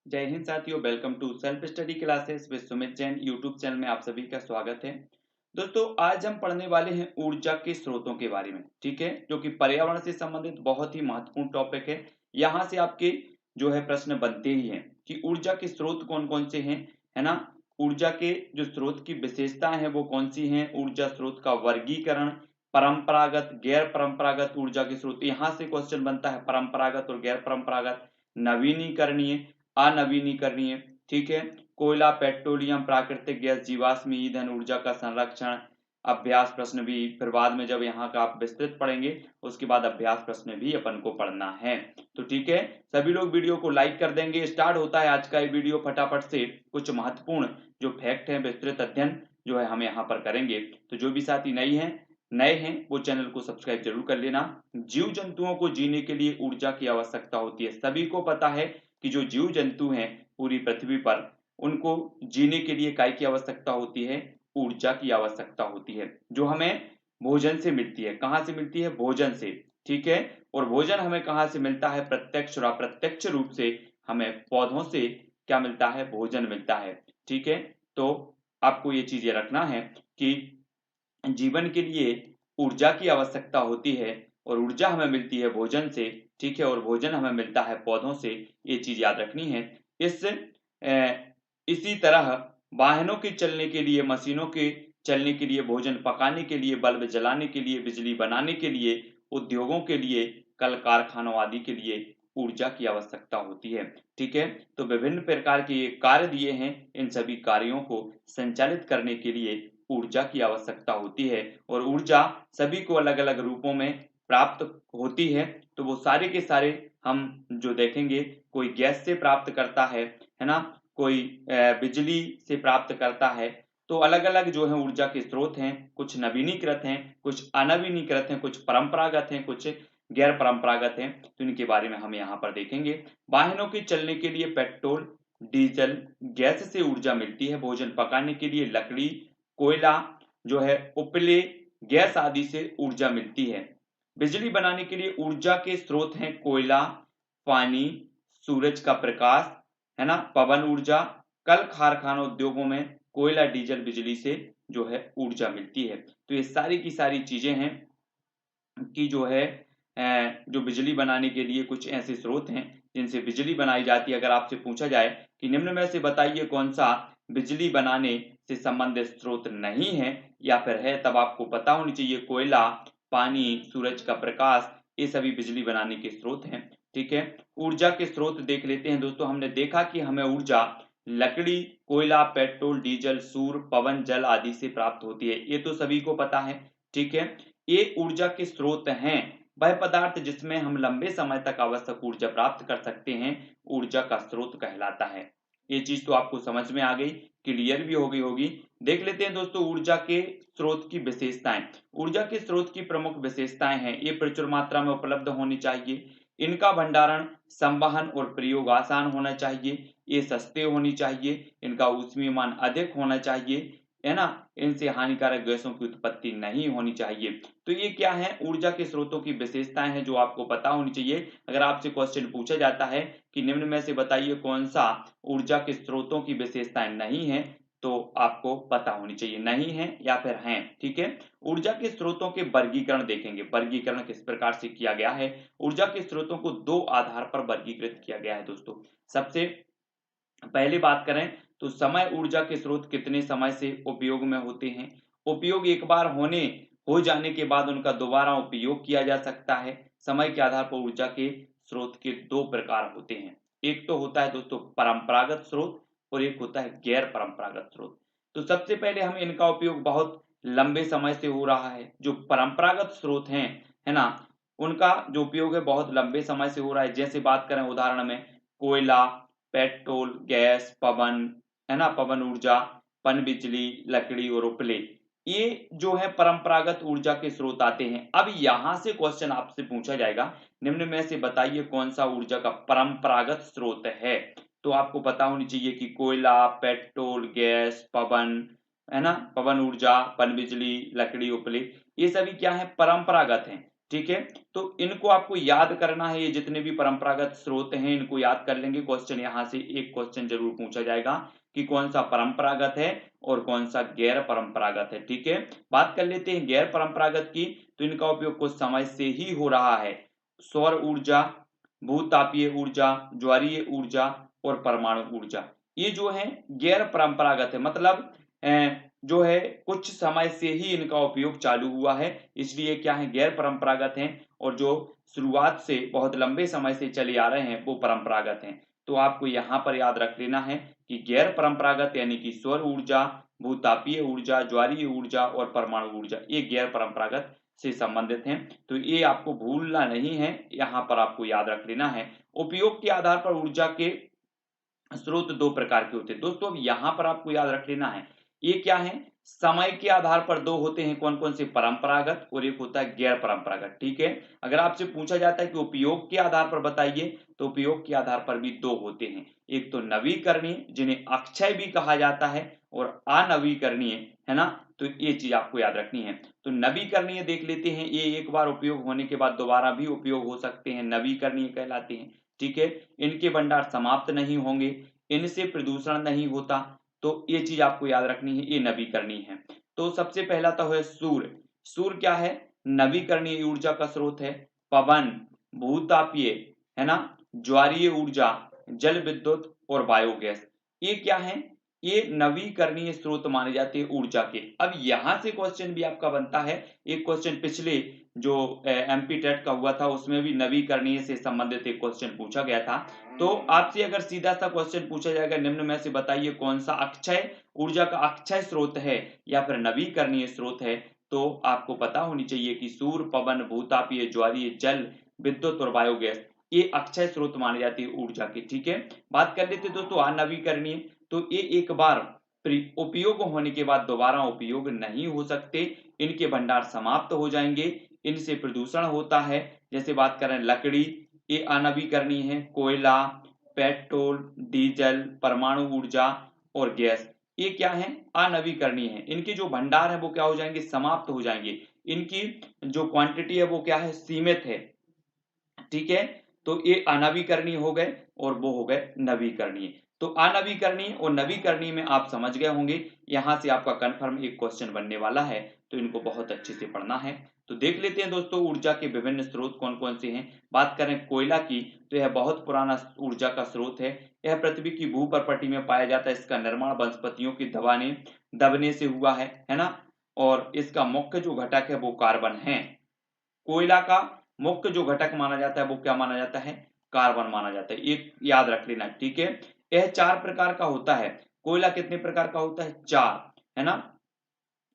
जय हिंद साथियों, welcome to self study classes with Sumit Jain YouTube channel में आप सभी का स्वागत है। दोस्तों, आज हम पढ़ने वाले हैं ऊर्जा के स्रोतों के बारे में। ठीक है, जो कि पर्यावरण से संबंधित बहुत ही महत्वपूर्ण टॉपिक है। यहाँ से आपके जो है प्रश्न बनते ही हैं कि ऊर्जा के स्रोत कौन कौन से हैं, है ना। ऊर्जा के जो स्रोत की विशेषताएं हैं वो कौन सी हैं, ऊर्जा स्रोत का वर्गीकरण, परंपरागत गैर परंपरागत ऊर्जा के स्रोत, यहाँ से क्वेश्चन बनता है परंपरागत और गैर परंपरागत, नवीनीकरणीय, अनवीनीकरणीय। ठीक है, कोयला, पेट्रोलियम, प्राकृतिक गैस, जीवाश्म ईंधन, ऊर्जा का संरक्षण, अभ्यास प्रश्न भी। फिर बाद में जब यहाँ का आप विस्तृत पढ़ेंगे उसके बाद अभ्यास प्रश्न भी अपन को पढ़ना है। तो ठीक है, सभी लोग वीडियो को लाइक कर देंगे। स्टार्ट होता है आज का ये वीडियो फटाफट से। कुछ महत्वपूर्ण जो फैक्ट है, विस्तृत अध्ययन जो है हम यहाँ पर करेंगे। तो जो भी साथी नए हैं वो चैनल को सब्सक्राइब जरूर कर लेना। जीव जंतुओं को जीने के लिए ऊर्जा की आवश्यकता होती है। सभी को पता है कि जो जीव जंतु हैं पूरी पृथ्वी पर, उनको जीने के लिए काय की आवश्यकता होती है, ऊर्जा की आवश्यकता होती है, जो हमें भोजन से मिलती है। कहाँ से मिलती है? भोजन से। ठीक है, और भोजन हमें कहाँ से मिलता है? प्रत्यक्ष और अप्रत्यक्ष रूप से हमें पौधों से क्या मिलता है? भोजन मिलता है। ठीक है, तो आपको ये चीज रखना है कि जीवन के लिए ऊर्जा की आवश्यकता होती है और ऊर्जा हमें मिलती है भोजन से। ठीक है, और भोजन हमें मिलता है पौधों से। ये चीज याद रखनी है। इसी तरह वाहनों के चलने के लिए, मशीनों के चलने के लिए, भोजन पकाने के लिए, बल्ब जलाने के लिए, बिजली बनाने के लिए, उद्योगों के लिए, कल कारखानों आदि के लिए ऊर्जा की आवश्यकता होती है। ठीक है, तो विभिन्न प्रकार के ये कार्य दिए हैं। इन सभी कार्यों को संचालित करने के लिए ऊर्जा की आवश्यकता होती है और ऊर्जा सभी को अलग अलग रूपों में प्राप्त होती है। तो वो सारे के सारे हम जो देखेंगे, कोई गैस से प्राप्त करता है ना, कोई बिजली से प्राप्त करता है। तो अलग अलग जो है ऊर्जा के स्रोत हैं, कुछ नवीनीकृत हैं, कुछ अनवीनीकृत हैं, कुछ परंपरागत हैं, कुछ गैर परंपरागत हैं। तो इनके बारे में हम यहाँ पर देखेंगे। वाहनों के चलने के लिए पेट्रोल, डीजल, गैस से ऊर्जा मिलती है। भोजन पकाने के लिए लकड़ी, कोयला जो है, उपले, गैस आदि से ऊर्जा मिलती है। बिजली बनाने के लिए ऊर्जा के स्रोत हैं कोयला, पानी, सूरज का प्रकाश, है ना, पवन ऊर्जा। कल कारखाना उद्योगों में कोयला, डीजल, बिजली से जो है ऊर्जा मिलती है। तो ये सारी की सारी चीजें हैं कि जो है जो बिजली बनाने के लिए कुछ ऐसे स्रोत हैं जिनसे बिजली बनाई जाती है। अगर आपसे पूछा जाए कि निम्न में से बताइए कौन सा बिजली बनाने से संबंधित स्रोत नहीं है या फिर है, तब आपको पता होनी चाहिए कोयला, पानी, सूरज का प्रकाश, ये सभी बिजली बनाने के स्रोत हैं। ठीक है, ऊर्जा के स्रोत देख लेते हैं दोस्तों। हमने देखा कि हमें ऊर्जा लकड़ी, कोयला, पेट्रोल, डीजल, सूर्य, पवन, जल आदि से प्राप्त होती है। ये तो सभी को पता है। ठीक है, ये ऊर्जा के स्रोत हैं। वह पदार्थ जिसमें हम लंबे समय तक आवश्यक ऊर्जा प्राप्त कर सकते हैं, ऊर्जा का स्रोत कहलाता है। ये चीज तो आपको समझ में आ गई, क्लियर भी हो गई होगी। देख लेते हैं दोस्तों ऊर्जा के स्रोत की विशेषताएं। ऊर्जा के स्रोत की प्रमुख विशेषताएं हैं, ये प्रचुर मात्रा में उपलब्ध होनी चाहिए, इनका भंडारण, संवहन और प्रयोग आसान होना चाहिए, ये सस्ते होनी चाहिए, इनका ऊष्मीयमान अधिक होना चाहिए, है ना, इनसे हानिकारक गैसों की उत्पत्ति नहीं होनी चाहिए। तो ये क्या है? ऊर्जा के स्रोतों की विशेषताएं हैं जो आपको पता होनी चाहिए। अगर आपसे क्वेश्चन पूछा जाता है कि निम्न में से बताइए कौन सा ऊर्जा के स्रोतों की विशेषताएं नहीं है, तो आपको पता होनी चाहिए नहीं है या फिर हैं। ठीक है, ऊर्जा के स्रोतों के वर्गीकरण देखेंगे। वर्गीकरण किस प्रकार से किया गया है? ऊर्जा के स्रोतों को दो आधार पर वर्गीकृत किया गया है दोस्तों। सबसे पहले बात करें तो समय ऊर्जा के स्रोत कितने समय से उपयोग में होते हैं। उपयोग एक बार हो जाने के बाद उनका दोबारा उपयोग किया जा सकता है। समय के आधार पर ऊर्जा के स्रोत के दो प्रकार होते हैं। एक तो होता है दोस्तों परंपरागत स्रोत और एक होता है गैर परंपरागत स्रोत। तो सबसे पहले हम इनका उपयोग बहुत लंबे समय से हो रहा है। जो परंपरागत स्रोत हैं, है ना, उनका जो उपयोग है बहुत लंबे समय से हो रहा है। जैसे बात करें उदाहरण में कोयला, पेट्रोल, गैस, पवन, है ना, पवन ऊर्जा, पनबिजली, लकड़ी और उपले, ये जो है परंपरागत ऊर्जा के स्रोत आते हैं। अब यहां से क्वेश्चन आपसे पूछा जाएगा, निम्न में से बताइए कौन सा ऊर्जा का परंपरागत स्रोत है। तो आपको पता होनी चाहिए कि कोयला, पेट्रोल, गैस, पवन, है ना, पवन ऊर्जा, पनबिजली, लकड़ी, उपले, ये सभी क्या है? परंपरागत हैं। ठीक है। तो इनको आपको याद करना है, ये जितने भी परंपरागत स्रोत हैं इनको याद कर लेंगे। क्वेश्चन यहाँ से एक क्वेश्चन जरूर पूछा जाएगा कि कौन सा परंपरागत है और कौन सा गैर परंपरागत है। ठीक है, बात कर लेते हैं गैर परंपरागत की। तो इनका उपयोग कुछ समय से ही हो रहा है। सौर ऊर्जा, भूतापीय ऊर्जा, ज्वारीय ऊर्जा और परमाणु ऊर्जा, ये जो है गैर परंपरागत है, मतलब जो है कुछ समय से ही इनका उपयोग चालू हुआ है, इसलिए क्या है गैर परंपरागत हैं। और जो शुरुआत से बहुत लंबे समय से चले आ रहे हैं वो परंपरागत हैं। तो आपको यहाँ पर याद रख लेना है कि गैर परंपरागत यानी कि सौर ऊर्जा, भूतापीय ऊर्जा, ज्वारीय ऊर्जा और परमाणु ऊर्जा, ये गैर परंपरागत से संबंधित हैं। तो ये आपको भूलना नहीं है, यहाँ पर आपको याद रख लेना है। उपयोग के आधार पर ऊर्जा के स्रोत दो प्रकार के होते हैं दोस्तों। अब यहाँ पर आपको याद रख लेना है, ये क्या है, समय के आधार पर दो होते हैं। कौन कौन से, परंपरागत और एक होता है गैर परंपरागत। ठीक है, अगर आपसे पूछा जाता है कि उपयोग के आधार पर बताइए, तो उपयोग के आधार पर भी दो होते हैं। एक तो नवीकरणीय, जिन्हें अक्षय भी कहा जाता है, और अनवीकरणीय, है ना। तो ये चीज आपको याद रखनी है। तो नवीकरणीय देख लेते हैं, ये एक बार उपयोग होने के बाद दोबारा भी उपयोग हो सकते हैं, नवीकरणीय कहलाते हैं। ठीक है, इनके भंडार समाप्त नहीं होंगे, इनसे प्रदूषण नहीं होता। तो ये चीज आपको याद रखनी है, ये नवीकरणीय है। तो सबसे पहला तो है सूर्य। सूर्य क्या है, नवीकरणीय ऊर्जा का स्रोत है। पवन, भूतापीय, है ना, ज्वारीय ऊर्जा, जल विद्युत और बायोगैस, ये क्या है, ये नवीकरणीय स्रोत माने जाते हैं ऊर्जा के। अब यहां से क्वेश्चन भी आपका बनता है। एक क्वेश्चन पिछले जो एमपी टेट का हुआ था उसमें भी नवीकरणीय से संबंधित एक क्वेश्चन पूछा गया था। तो आपसे अगर सीधा सा क्वेश्चन पूछा जाएगा, निम्न में से बताइए कौन सा अक्षय ऊर्जा का अक्षय स्रोत है या फिर नवीकरणीय स्रोत है, तो आपको पता होनी चाहिए कि सूर्य, पवन, भूतापीय, ज्वारीय, जल विद्युत और बायोगैस, ये अक्षय स्रोत माने जाती है ऊर्जा के। ठीक है, बात कर लेते दोस्तों अनवीकरणीय। तो ये एक बार उपयोग होने के बाद दोबारा उपयोग नहीं हो सकते, इनके भंडार समाप्त हो जाएंगे, इनसे प्रदूषण होता है। जैसे बात करें लकड़ी, ये अनवीकरणीय है। कोयला, पेट्रोल, डीजल, परमाणु ऊर्जा और गैस, ये क्या है, अनवीकरणीय है। इनके जो भंडार है वो क्या हो जाएंगे, समाप्त हो जाएंगे। इनकी जो क्वांटिटी है वो क्या है, सीमित है। ठीक है, तो ये अनवीकरणीय हो गए और वो हो गए नवीकरणीय। तो अनवीकरणीय और नवीकरणीय में आप समझ गए होंगे। यहां से आपका कंफर्म एक क्वेश्चन बनने वाला है, तो इनको बहुत अच्छे से पढ़ना है। तो देख लेते हैं दोस्तों ऊर्जा के विभिन्न स्रोत कौन कौन से हैं। बात करें कोयला की, तो यह बहुत पुराना ऊर्जा का स्रोत है। यह पृथ्वी की भूपर्पटी में पाया जाता है। इसका निर्माण वनस्पतियों की दबने से हुआ है ना। और इसका मुख्य जो घटक है वो कार्बन है। कोयला का मुख्य जो घटक माना जाता है वो क्या माना जाता है, कार्बन माना जाता है। एक याद रख लेना, ठीक है। यह चार प्रकार का होता है। कोयला कितने प्रकार का होता है, चार, है ना।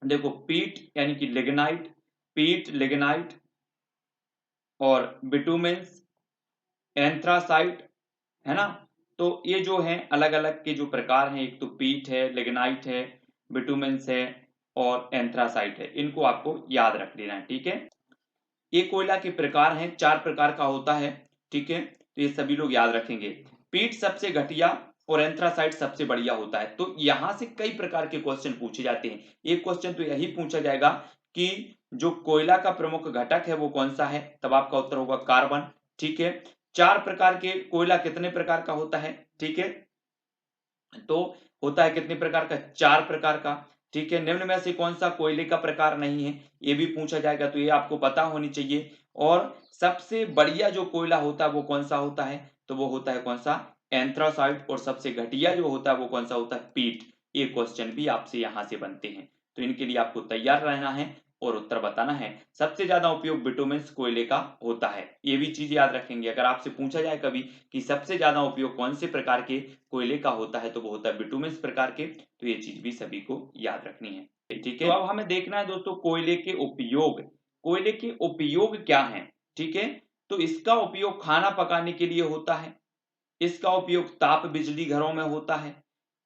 देखो पीट यानी कि लिग्नाइट, पीट, लिग्नाइट और बिटुमेंस, एंथ्रासाइट, है ना। तो ये जो है अलग अलग के जो प्रकार हैं, एक तो पीट है, लिग्नाइट है, बिटुमेंस है और एंथ्रासाइट है। इनको आपको याद रख लेना है, ठीक है। ये कोयला के प्रकार हैं, चार प्रकार का होता है। ठीक है, तो ये सभी लोग याद रखेंगे। पीट सबसे घटिया और एंथ्रासाइट सबसे बढ़िया होता है। तो यहां से कई प्रकार के क्वेश्चन पूछे जाते हैं। एक क्वेश्चन तो यही पूछा जाएगा कि जो कोयला का प्रमुख घटक है वो कौन सा है, तब आपका उत्तर होगा कार्बन। ठीक है, चार प्रकार के कोयला कितने प्रकार का होता है, ठीक है, तो होता है कितने प्रकार का, चार प्रकार का। ठीक है, निम्न में से कौन सा कोयले का प्रकार नहीं है, ये भी पूछा जाएगा, तो ये आपको पता होनी चाहिए। और सबसे बढ़िया जो कोयला होता है वो कौन सा होता है, तो वो होता है कौन सा, एंथ्रासाइट। और सबसे घटिया जो होता है वो कौन सा होता है, पीट। ये क्वेश्चन भी आपसे यहां से बनते हैं, तो इनके लिए आपको तैयार रहना है और उत्तर बताना है। सबसे ज्यादा उपयोग बिटुमेंस कोयले का होता है, ये भी चीज याद रखेंगे। अगर आपसे पूछा जाए कभी कि सबसे ज्यादा उपयोग कौन से प्रकार के कोयले का होता है, तो वो होता है बिटुमेंस प्रकार के। तो ये चीज भी सभी को याद रखनी है, ठीक है। तो अब हमें देखना है दोस्तों कोयले के उपयोग। कोयले के उपयोग क्या हैं, ठीक है। तो इसका उपयोग खाना पकाने के लिए होता है। इसका उपयोग ताप बिजली घरों में होता है।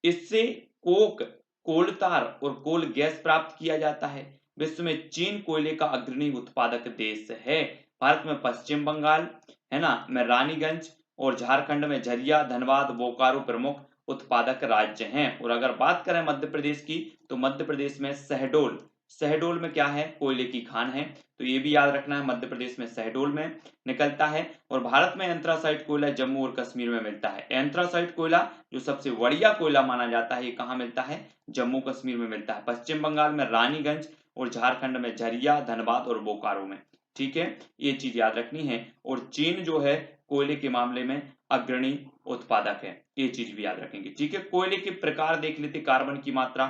इससे कोक, कोल तार और कोल गैस प्राप्त किया जाता है। विश्व में चीन कोयले का अग्रणी उत्पादक देश है। भारत में पश्चिम बंगाल, है ना, में रानीगंज और झारखंड में झरिया, धनबाद, बोकारो प्रमुख उत्पादक राज्य हैं। और अगर बात करें मध्य प्रदेश की, तो मध्य प्रदेश में शहडोल, शहडोल में क्या है, कोयले की खान है, तो ये भी याद रखना है, मध्य प्रदेश में शहडोल में निकलता है। और भारत में एंथ्रासाइट कोयला जम्मू और कश्मीर में मिलता है। एंथ्रासाइट कोयला जो सबसे बढ़िया कोयला माना जाता है, ये कहाँ मिलता है, जम्मू कश्मीर में मिलता है। पश्चिम बंगाल में रानीगंज और झारखंड में झरिया, धनबाद और बोकारो में। ठीक है, ये चीज याद रखनी है। और चीन जो है कोयले के मामले में अग्रणी उत्पादक है, ये चीज भी याद रखेंगे। ठीक है, कोयले के प्रकार देख लेते, कार्बन की मात्रा,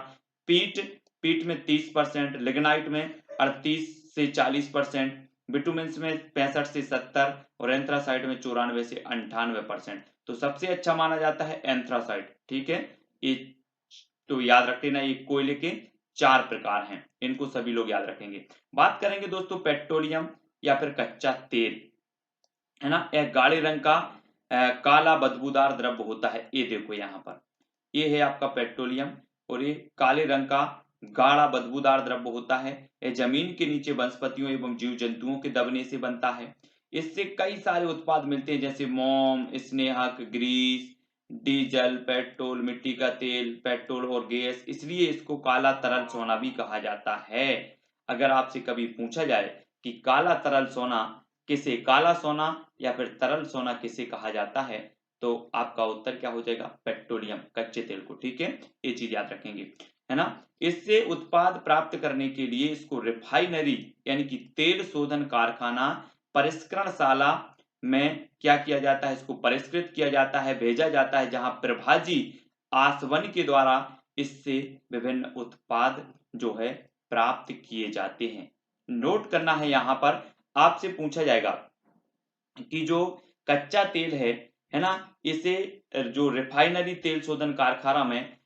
पीट में 30%, लिग्नाइट में 38 से 40%, बिटुमेंस में 65 से 70 और एंथ्रासाइट में 94 से 98%। तो सबसे अच्छा माना जाता है एंथ्रासाइट। ठीक है, ये तो याद रख लेना, ये कोयले के 4 प्रकार हैं, इनको सभी लोग याद रखेंगे। बात करेंगे दोस्तों पेट्रोलियम या फिर कच्चा तेल, है ना। यह गाढ़े रंग का काला बदबूदार द्रव्य होता है। ये देखो यहाँ पर, ये है आपका पेट्रोलियम और ये काले रंग का गाढ़ा बदबूदार द्रव्य होता है। यह जमीन के नीचे वनस्पतियों एवं जीव जंतुओं के दबने से बनता है। इससे कई सारे उत्पाद मिलते हैं, जैसे मोम, स्नेहक, ग्रीस, डीजल, पेट्रोल, मिट्टी का तेल, पेट्रोल और गैस। इसलिए इसको काला तरल सोना भी कहा जाता है। अगर आपसे कभी पूछा जाए कि काला तरल सोना किसे, काला सोना या फिर तरल सोना किसे कहा जाता है, तो आपका उत्तर क्या हो जाएगा, पेट्रोलियम, कच्चे तेल को। ठीक है, ये चीज याद रखेंगे, है ना। इससे उत्पाद प्राप्त करने के लिए इसको रिफाइनरी यानी कि तेल शोधन कारखाना, परिष्करणशाला में क्या किया जाता है, इसको परिष्कृत किया जाता है, भेजा जाता है, जहां प्रभाजी आसवन के द्वारा इससे विभिन्न उत्पाद जो है प्राप्त किए जाते हैं। नोट करना है, यहां पर आपसे पूछा जाएगा कि जो कच्चा तेल है ना, इसे जो रिफाइनरी तेल शोधन कारखाना में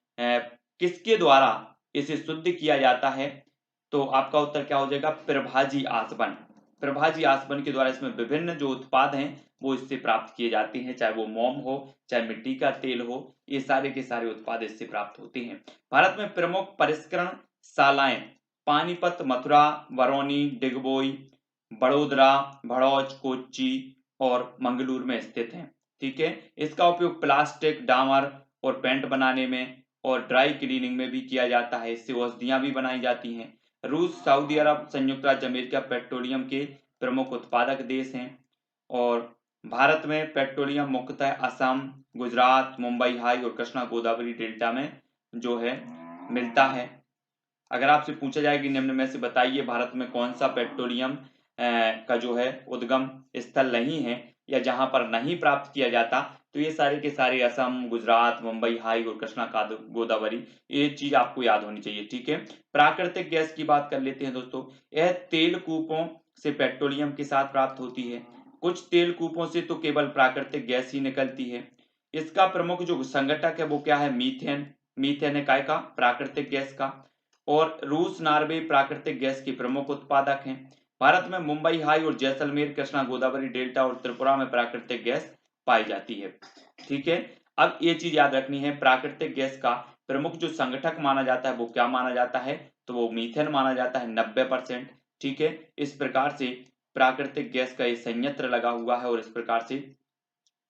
किसके द्वारा इसे शुद्ध किया जाता है, तो आपका उत्तर क्या हो जाएगा, प्रभाजी आसवन। प्रभाजी आसवन के द्वारा इसमें विभिन्न जो उत्पाद हैं वो इससे प्राप्त किए जाते हैं, चाहे वो मोम हो, चाहे मिट्टी का तेल हो, ये सारे के सारे उत्पाद इससे प्राप्त होते हैं। भारत में प्रमुख परिष्करण शालाएं पानीपत, मथुरा, बरौनी, डिगबोई, बड़ोदरा, भड़ौच, कोच्चि और मंगलूर में स्थित हैं। ठीक है, इसका उपयोग प्लास्टिक, डामर और पेंट बनाने में और ड्राई क्लीनिंग में भी किया जाता है। इससे औषधियां भी बनाई जाती हैं। रूस, सऊदी अरब, संयुक्त राज्य अमेरिका पेट्रोलियम के प्रमुख उत्पादक देश हैं। और भारत में पेट्रोलियम मुख्यतः असम, गुजरात, मुंबई हाई और कृष्णा गोदावरी डेल्टा में जो है मिलता है। अगर आपसे पूछा जाए कि निम्न में से बताइए भारत में कौन सा पेट्रोलियम का जो है उद्गम स्थल नहीं है या जहां पर नहीं प्राप्त किया जाता, तो ये सारे के सारे असम, गुजरात, मुंबई हाई और कृष्णा गोदावरी, ये चीज आपको याद होनी चाहिए। ठीक है, प्राकृतिक गैस की बात कर लेते हैं दोस्तों। यह तेल कूपों से पेट्रोलियम के साथ प्राप्त होती है। कुछ तेल कूपों से तो केवल प्राकृतिक गैस ही निकलती है। इसका प्रमुख जो संघटक है वो क्या है, मीथेन। मीथेन है काय का, प्राकृतिक गैस का। और रूस, नॉर्वे प्राकृतिक गैस के प्रमुख उत्पादक हैं। भारत में मुंबई हाई और जैसलमेर, कृष्णा गोदावरी डेल्टा और त्रिपुरा में प्राकृतिक गैस पाई जाती है। ठीक है, अब ये चीज याद रखनी है, प्राकृतिक गैस का प्रमुख जो संगठक माना जाता है वो क्या माना जाता है, तो वो मीथेन माना जाता है 90%। ठीक है, इस प्रकार से प्राकृतिक गैस का ये संयंत्र लगा हुआ है और इस प्रकार से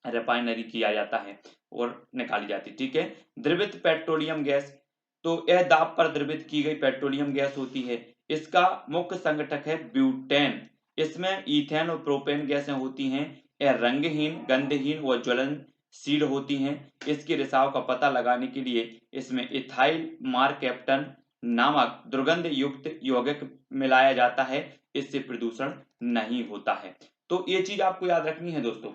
रिफाइनरी किया जाता है और निकाली जाती है। ठीक है, द्रवित पेट्रोलियम गैस, तो यह दाब पर द्रवित की गई पेट्रोलियम गैस होती है। इसका मुख्य संगठक है ब्यूटेन। इसमें ईथेन और प्रोपेन गैसें होती हैं। यह रंगहीन, गंधहीन व ज्वलनशील होती हैं। इसके रिसाव का पता लगाने के लिए इसमें इथाइल मारकैप्टन नामक दुर्गंध युक्त यौगिक मिलाया जाता है। इससे प्रदूषण नहीं होता है। तो ये चीज आपको याद रखनी है दोस्तों,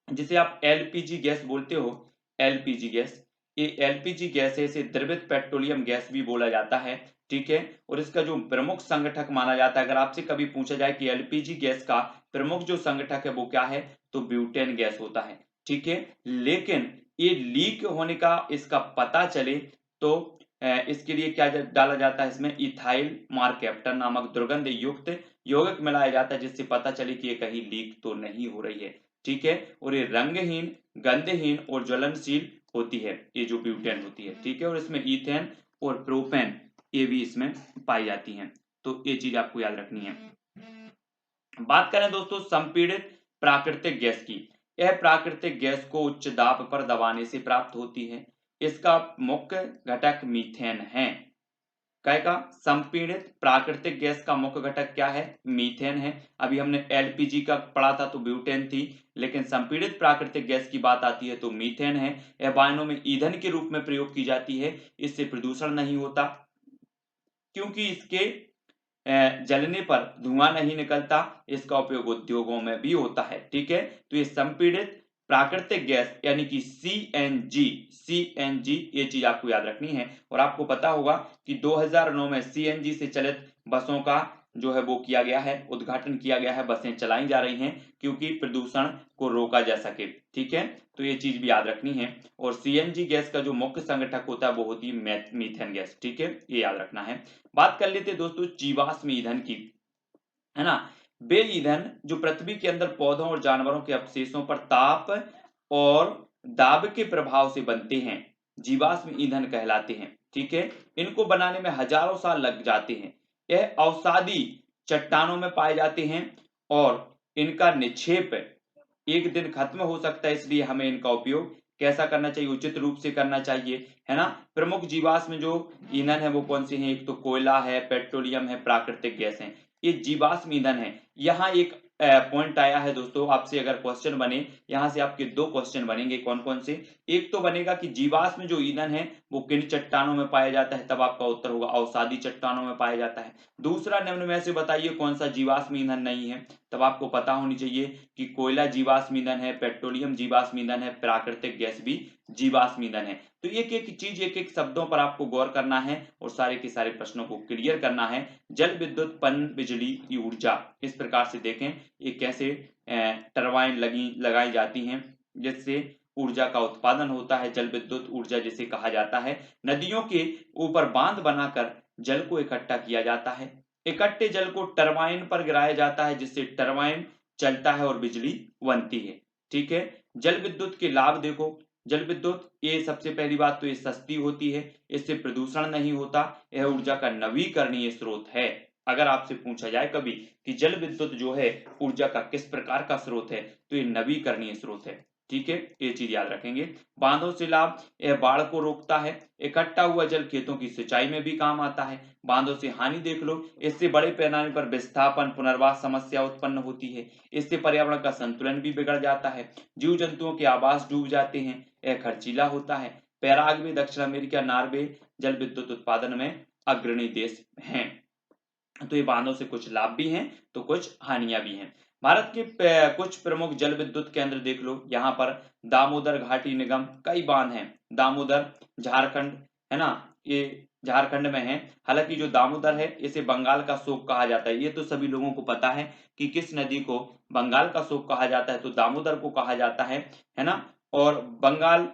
जिसे आप एलपीजी गैस बोलते हो, एलपीजी गैस, ये एलपीजी गैस है, इसे द्रवित पेट्रोलियम गैस भी बोला जाता है। ठीक है, और इसका जो प्रमुख संगठक माना जाता है, अगर आपसे कभी पूछा जाए कि एलपीजी गैस का प्रमुख जो संगठक है वो क्या है, तो ब्यूटेन गैस होता है। ठीक है, लेकिन ये लीक होने का इसका पता चले तो इसके लिए क्या डाला जाता है, इसमें इथाइल मारकैप्टन नामक दुर्गंध युक्त यौगिक मिलाया जाता है, जिससे पता चले कि ये कहीं लीक तो नहीं हो रही है। ठीक है, और ये रंगहीन, गंधहीन और ज्वलनशील होती है, ये जो ब्यूटेन होती है। ठीक है, और इसमें ईथेन और प्रोपेन ये भी इसमें पाई जाती हैं। तो ये चीज आपको याद रखनी है। बात करें दोस्तों संपीड़ित प्राकृतिक गैस की, यह प्राकृतिक गैस को उच्च दाब पर दबाने से प्राप्त होती है। इसका मुख्य घटक मीथेन है। काय का संपीड़ित प्राकृतिक गैस का मुख्य घटक क्या है? मीथेन है। अभी हमने एलपीजी का पढ़ा था तो ब्यूटेन थी, लेकिन संपीड़ित प्राकृतिक गैस की बात आती है तो मीथेन है। यह वाहनों में ईंधन के रूप में प्रयोग की जाती है, इससे प्रदूषण नहीं होता क्योंकि इसके जलने पर धुआं नहीं निकलता। इसका उपयोग उद्योगों में भी होता है। ठीक है, तो ये संपीड़ित प्राकृतिक गैस यानी कि सीएनजी ये चीज आपको याद रखनी है। और आपको पता होगा कि 2009 में सीएनजी से चलित बसों का जो है वो किया गया है, उद्घाटन किया गया है, बसें चलाई जा रही हैं क्योंकि प्रदूषण को रोका जा सके। ठीक है, तो ये चीज भी याद रखनी है। और सीएनजी गैस का जो मुख्य संगठक होता है वो होती है मीथेन गैस। ठीक है, ये याद रखना है। बात कर लेते दोस्तों जीवाश्म ईंधन की, है ना। वे ईंधन जो पृथ्वी के अंदर पौधों और जानवरों के अवशेषों पर ताप और दाब के प्रभाव से बनते हैं, जीवाश्म ईंधन कहलाते हैं। ठीक है, इनको बनाने में हजारों साल लग जाते हैं। यह अवसादी चट्टानों में पाए जाते हैं और इनका निक्षेप एक दिन खत्म हो सकता है, इसलिए हमें इनका उपयोग कैसा करना चाहिए? उचित रूप से करना चाहिए, है ना। प्रमुख जीवाश्म जो ईंधन है वो कौन से हैं? एक तो कोयला है, पेट्रोलियम है, प्राकृतिक गैस है, ये जीवाश्म ईंधन है। यहाँ एक पॉइंट आया है दोस्तों, आपसे अगर क्वेश्चन बने, यहाँ से आपके दो क्वेश्चन बनेंगे। कौन कौन से? एक तो बनेगा कि जीवाश्म जो ईंधन है वो किन चट्टानों में पाया जाता है, तब आपका उत्तर होगा अवसादी चट्टानों में पाया जाता है। दूसरा, निम्न में से बताइए कौन सा जीवाश्म ईंधन नहीं है, तब आपको पता होनी चाहिए कि कोयला जीवाश्म ईंधन है, पेट्रोलियम जीवाश्म ईंधन है, प्राकृतिक गैस भी जीवाश्म ईंधन है। तो एक एक चीज, एक एक शब्दों पर आपको गौर करना है और सारे के सारे प्रश्नों को क्लियर करना है। जल विद्युत पन बिजली ऊर्जा, इस प्रकार से देखें ये कैसे टरबाइन लगाई जाती हैं जिससे ऊर्जा का उत्पादन होता है, जल विद्युत ऊर्जा जिसे कहा जाता है। नदियों के ऊपर बांध बनाकर जल को इकट्ठा किया जाता है, इकट्ठे जल को टरबाइन पर गिराया जाता है जिससे टरबाइन चलता है और बिजली बनती है। ठीक है, जल विद्युत के लाभ देखो। जल विद्युत, ये सबसे पहली बात तो ये सस्ती होती है, इससे प्रदूषण नहीं होता, यह ऊर्जा का नवीकरणीय स्रोत है। अगर आपसे पूछा जाए कभी कि जल विद्युत जो है ऊर्जा का किस प्रकार का स्रोत है, तो ये नवीकरणीय स्रोत है। ठीक है, ये चीज याद रखेंगे। बांधों से लाभ, यह बाढ़ को रोकता है, इकट्ठा हुआ जल खेतों की सिंचाई में भी काम आता है। बांधों से हानि देख लो, इससे बड़े पैमाने पर विस्थापन पुनर्वास समस्या उत्पन्न होती है, इससे पर्यावरण का संतुलन भी बिगड़ जाता है, जीव जंतुओं के आवास डूब जाते हैं, यह खर्चीला होता है। पैराग्वे, दक्षिण अमेरिका, नॉर्वे जल विद्युत उत्पादन में अग्रणी देश हैं। तो ये बांधों से कुछ लाभ भी हैं तो कुछ हानियां भी हैं। भारत के कुछ प्रमुख जल विद्युत केंद्र देख लो, यहाँ पर दामोदर घाटी निगम, कई बांध हैं। दामोदर झारखंड, है ना, ये झारखंड में है। हालांकि जो दामोदर है इसे बंगाल का शोक कहा जाता है, ये तो सभी लोगों को पता है कि किस नदी को बंगाल का शोक कहा जाता है, तो दामोदर को कहा जाता है ना। और बंगाल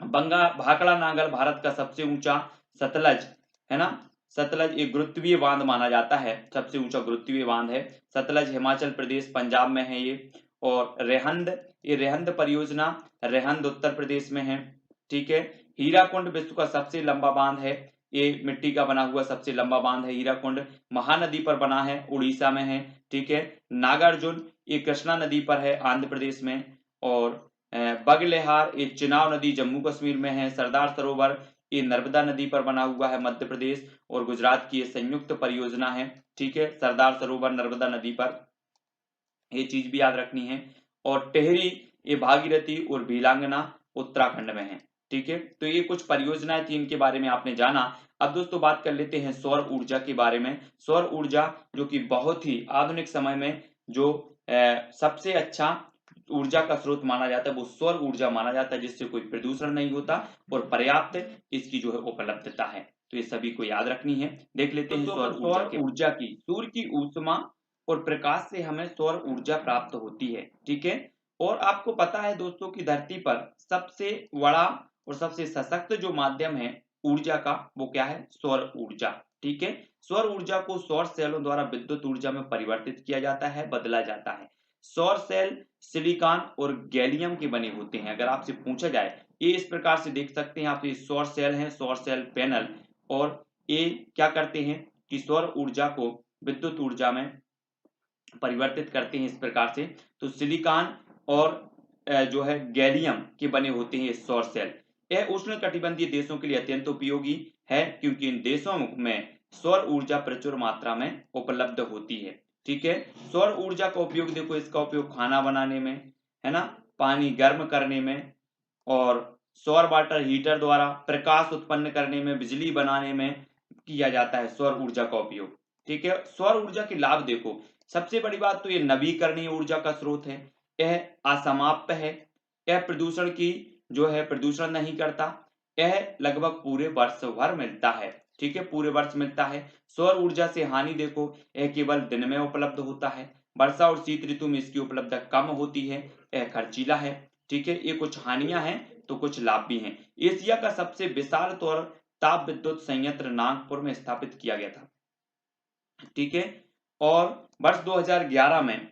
भाखड़ा नांगल भारत का सबसे ऊंचा, सतलज, है ना, सतलज एक गुरुत्वीय बांध माना जाता है, सबसे ऊंचा गुरुत्वीय बांध है सतलज, हिमाचल प्रदेश पंजाब में है ये। और रेहंद, ये रेहंद परियोजना रेहंद उत्तर प्रदेश में है। ठीक है, हीराकुंड विश्व का सबसे लंबा बांध है, ये मिट्टी का बना हुआ सबसे लंबा बांध है हीराकुंड, महानदी पर बना है, उड़ीसा में है। ठीक है, नागार्जुन ये कृष्णा नदी पर है, आंध्र प्रदेश में। और बगलेहार ये चिनाब नदी जम्मू कश्मीर में है। सरदार सरोवर ये नर्मदा नदी पर बना हुआ है मध्य प्रदेश और गुजरात की ये संयुक्त परियोजना है। ठीक है, सरदार सरोवर नर्मदा नदी पर, ये चीज भी याद रखनी है। और टेहरी ये भागीरथी और भीलांगना उत्तराखंड में है। ठीक है, तो ये कुछ परियोजनाएं थी, इनके बारे में आपने जाना। अब दोस्तों बात कर लेते हैं सौर ऊर्जा के बारे में। सौर ऊर्जा जो कि बहुत ही आधुनिक समय में जो सबसे अच्छा ऊर्जा का स्रोत माना जाता है वो सौर ऊर्जा माना जाता है, जिससे कोई प्रदूषण नहीं होता और पर्याप्त इसकी जो है उपलब्धता है। तो ये सभी को याद रखनी है। देख लेते हैं सौर ऊर्जा की। सूर्य की ऊष्मा और प्रकाश से हमें सौर ऊर्जा प्राप्त होती है। ठीक है, और आपको पता है दोस्तों की धरती पर सबसे बड़ा और सबसे सशक्त जो माध्यम है ऊर्जा का वो क्या है? सौर ऊर्जा। ठीक है, सौर ऊर्जा को सौर सेलों द्वारा विद्युत ऊर्जा में परिवर्तित किया जाता है, बदला जाता है। सौर सेल सिलिकॉन और गैलियम के बने होते हैं। अगर आपसे पूछा जाए, ये इस प्रकार से देख सकते हैं आप, ये सौर सेल हैं, सौर सेल पैनल, और ये क्या करते हैं कि सौर ऊर्जा को विद्युत ऊर्जा में परिवर्तित करते हैं इस प्रकार से। तो सिलिकॉन और जो है गैलियम के बने होते हैं ये सौर सेल। यह उष्ण कटिबंधीय देशों के लिए अत्यंत उपयोगी, है, क्योंकि इन देशों में सौर ऊर्जा प्रचुर मात्रा में उपलब्ध होती है। ठीक है, सौर ऊर्जा का उपयोग देखो, इसका उपयोग खाना बनाने में, है ना, पानी गर्म करने में, और सौर वाटर हीटर द्वारा प्रकाश उत्पन्न करने में, बिजली बनाने में किया जाता है सौर ऊर्जा का उपयोग। ठीक है, सौर ऊर्जा के लाभ देखो, सबसे बड़ी बात तो ये नवीकरणीय ऊर्जा का स्रोत है, यह असमाप्त है, यह प्रदूषण की जो है प्रदूषण नहीं करता, यह लगभग पूरे वर्ष भर मिलता है। ठीक है, पूरे वर्ष मिलता है। सौर ऊर्जा से हानि देखो, यह केवल दिन में उपलब्ध होता है, वर्षा और शीत ऋतु में इसकी उपलब्धता कम होती है, यह खर्चीला है। ठीक है, ये कुछ हानियां हैं तो कुछ लाभ भी हैं। एशिया का सबसे विशाल तौर ताप विद्युत संयंत्र नागपुर में स्थापित किया गया था। ठीक है, और वर्ष 2011 में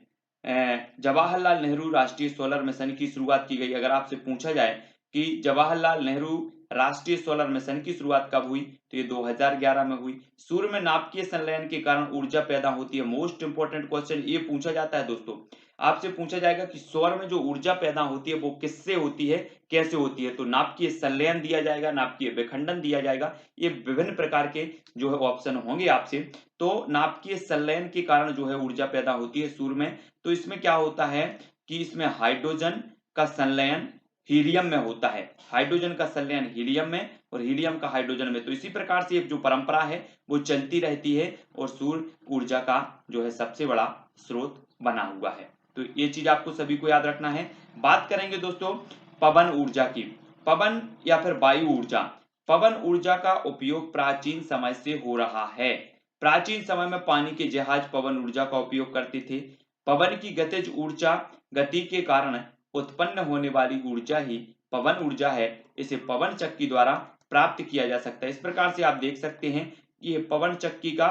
जवाहरलाल नेहरू राष्ट्रीय सोलर मिशन की शुरुआत की गई। अगर आपसे पूछा जाए कि जवाहरलाल नेहरू राष्ट्रीय सोलर मिशन की शुरुआत कब हुई, तो ये 2011 में हुई। सूर्य में नाभिकीय संलयन के कारण ऊर्जा पैदा होती है। मोस्ट इंपोर्टेंट क्वेश्चन ये पूछा जाता है दोस्तों, आपसे पूछा जाएगा कि सौर में जो ऊर्जा पैदा होती है वो किससे होती है, कैसे होती है, तो नाभिकीय संलयन दिया जाएगा, नाभिकीय विखंडन दिया जाएगा। ये विभिन्न प्रकार के जो है ऑप्शन होंगे आपसे। तो नाभिकीय संलयन के कारण जो है ऊर्जा पैदा होती है सूर्य में। तो इसमें क्या होता है कि इसमें हाइड्रोजन का संलयन हीलियम में होता है, हाइड्रोजन का संलयन हीलियम में और हीलियम का हाइड्रोजन में। तो इसी प्रकार से जो परंपरा है वो चलती रहती है और सूर्य ऊर्जा का जो है सबसे बड़ा स्रोत बना हुआ है। तो ये चीज आपको सभी को याद रखना है। बात करेंगे दोस्तों पवन ऊर्जा की। पवन या फिर वायु ऊर्जा, पवन ऊर्जा का उपयोग प्राचीन समय से हो रहा है। प्राचीन समय में पानी के जहाज पवन ऊर्जा का उपयोग करते थे। पवन की गतिज ऊर्जा गति के कारण उत्पन्न होने वाली ऊर्जा ही पवन ऊर्जा है। इसे पवन चक्की द्वारा प्राप्त किया जा सकता है। इस प्रकार से आप देख सकते हैं कि ये पवन चक्की का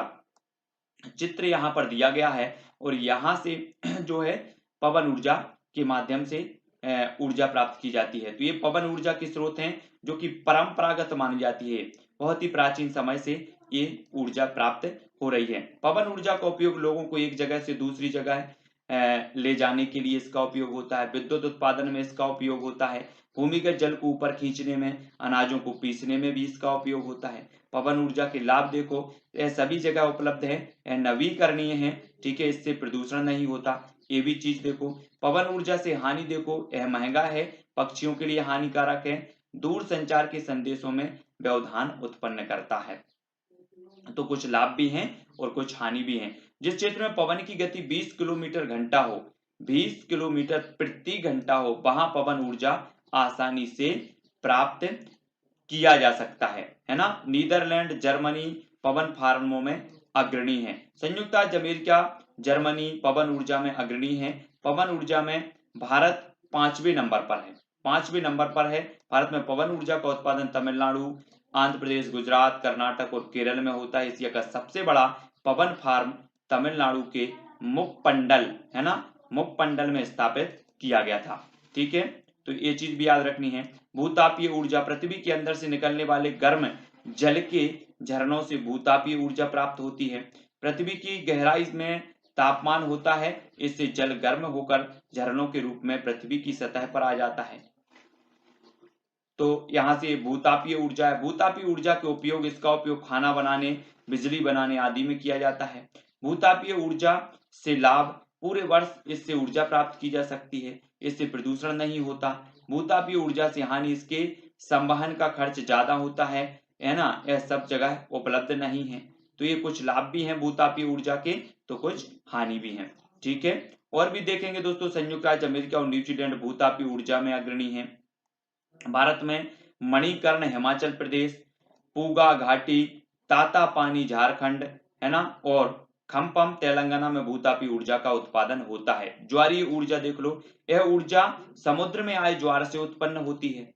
चित्र यहाँ पर दिया गया है और यहाँ से जो है पवन ऊर्जा के माध्यम से ऊर्जा प्राप्त की जाती है। तो ये पवन ऊर्जा के स्रोत हैं जो कि परंपरागत मानी जाती है। बहुत ही प्राचीन समय से ये ऊर्जा प्राप्त हो रही है। पवन ऊर्जा का उपयोग लोगों को एक जगह से दूसरी जगह ले जाने के लिए इसका उपयोग होता है। विद्युत उत्पादन में इसका उपयोग होता है। भूमिगत जल को ऊपर खींचने में, अनाजों को पीसने में भी इसका उपयोग होता है। पवन ऊर्जा के लाभ देखो, यह सभी जगह उपलब्ध है, यह नवीकरणीय है। ठीक है, इससे प्रदूषण नहीं होता, ये भी चीज देखो। पवन ऊर्जा से हानि देखो, यह महंगा है, पक्षियों के लिए हानिकारक है, दूर संचार के संदेशों में व्यवधान उत्पन्न करता है। तो कुछ लाभ भी हैं और कुछ हानि भी हैं। जिस क्षेत्र में पवन की गति 20 किलोमीटर घंटा हो, 20 किलोमीटर प्रति घंटा हो, वहां पवन ऊर्जा आसानी से प्राप्त किया जा सकता है ना। नीदरलैंड जर्मनी पवन फार्मों में अग्रणी है। संयुक्त राज्य अमेरिका जर्मनी पवन ऊर्जा में अग्रणी है। पवन ऊर्जा में भारत 5वें नंबर पर है, 5वें नंबर पर है। भारत में पवन ऊर्जा का उत्पादन तमिलनाडु, आंध्र प्रदेश, गुजरात, कर्नाटक और केरल में होता है। एशिया का सबसे बड़ा पवन फार्म तमिलनाडु के मुप्पंडल, है ना, मुप्पंडल में स्थापित किया गया था। ठीक है, तो ये चीज भी याद रखनी है। भूतापीय ऊर्जा, पृथ्वी के अंदर से निकलने वाले गर्म जल के झरनों से भूतापीय ऊर्जा प्राप्त होती है। पृथ्वी की गहराई में तापमान होता है, इससे जल गर्म होकर झरनों के रूप में पृथ्वी की सतह पर आ जाता है। तो यहाँ से भूतापीय ऊर्जा है। भूतापीय ऊर्जा के उपयोग, इसका उपयोग खाना बनाने, बिजली बनाने आदि में किया जाता है। भूतापीय ऊर्जा से लाभ, पूरे वर्ष इससे ऊर्जा प्राप्त की जा सकती है, इससे प्रदूषण नहीं होता। भूतापीय ऊर्जा से हानि, इसके संवहन का खर्च ज्यादा होता है ना, यह सब जगह उपलब्ध नहीं है। तो ये कुछ लाभ भी हैं भूतापीय ऊर्जा के, तो कुछ हानि भी हैं। ठीक है, और भी देखेंगे दोस्तों, संयुक्त राज्य अमेरिका और न्यूजीलैंड भूतापीय ऊर्जा में अग्रणी है। भारत में मणिकर्ण हिमाचल प्रदेश, पूगा घाटी, तातापानी झारखंड, है ना, और खम्पम तेलंगाना में भूतापीय ऊर्जा का उत्पादन होता है। ज्वारीय ऊर्जा देख लो, यह ऊर्जा समुद्र में आए ज्वार से उत्पन्न होती है,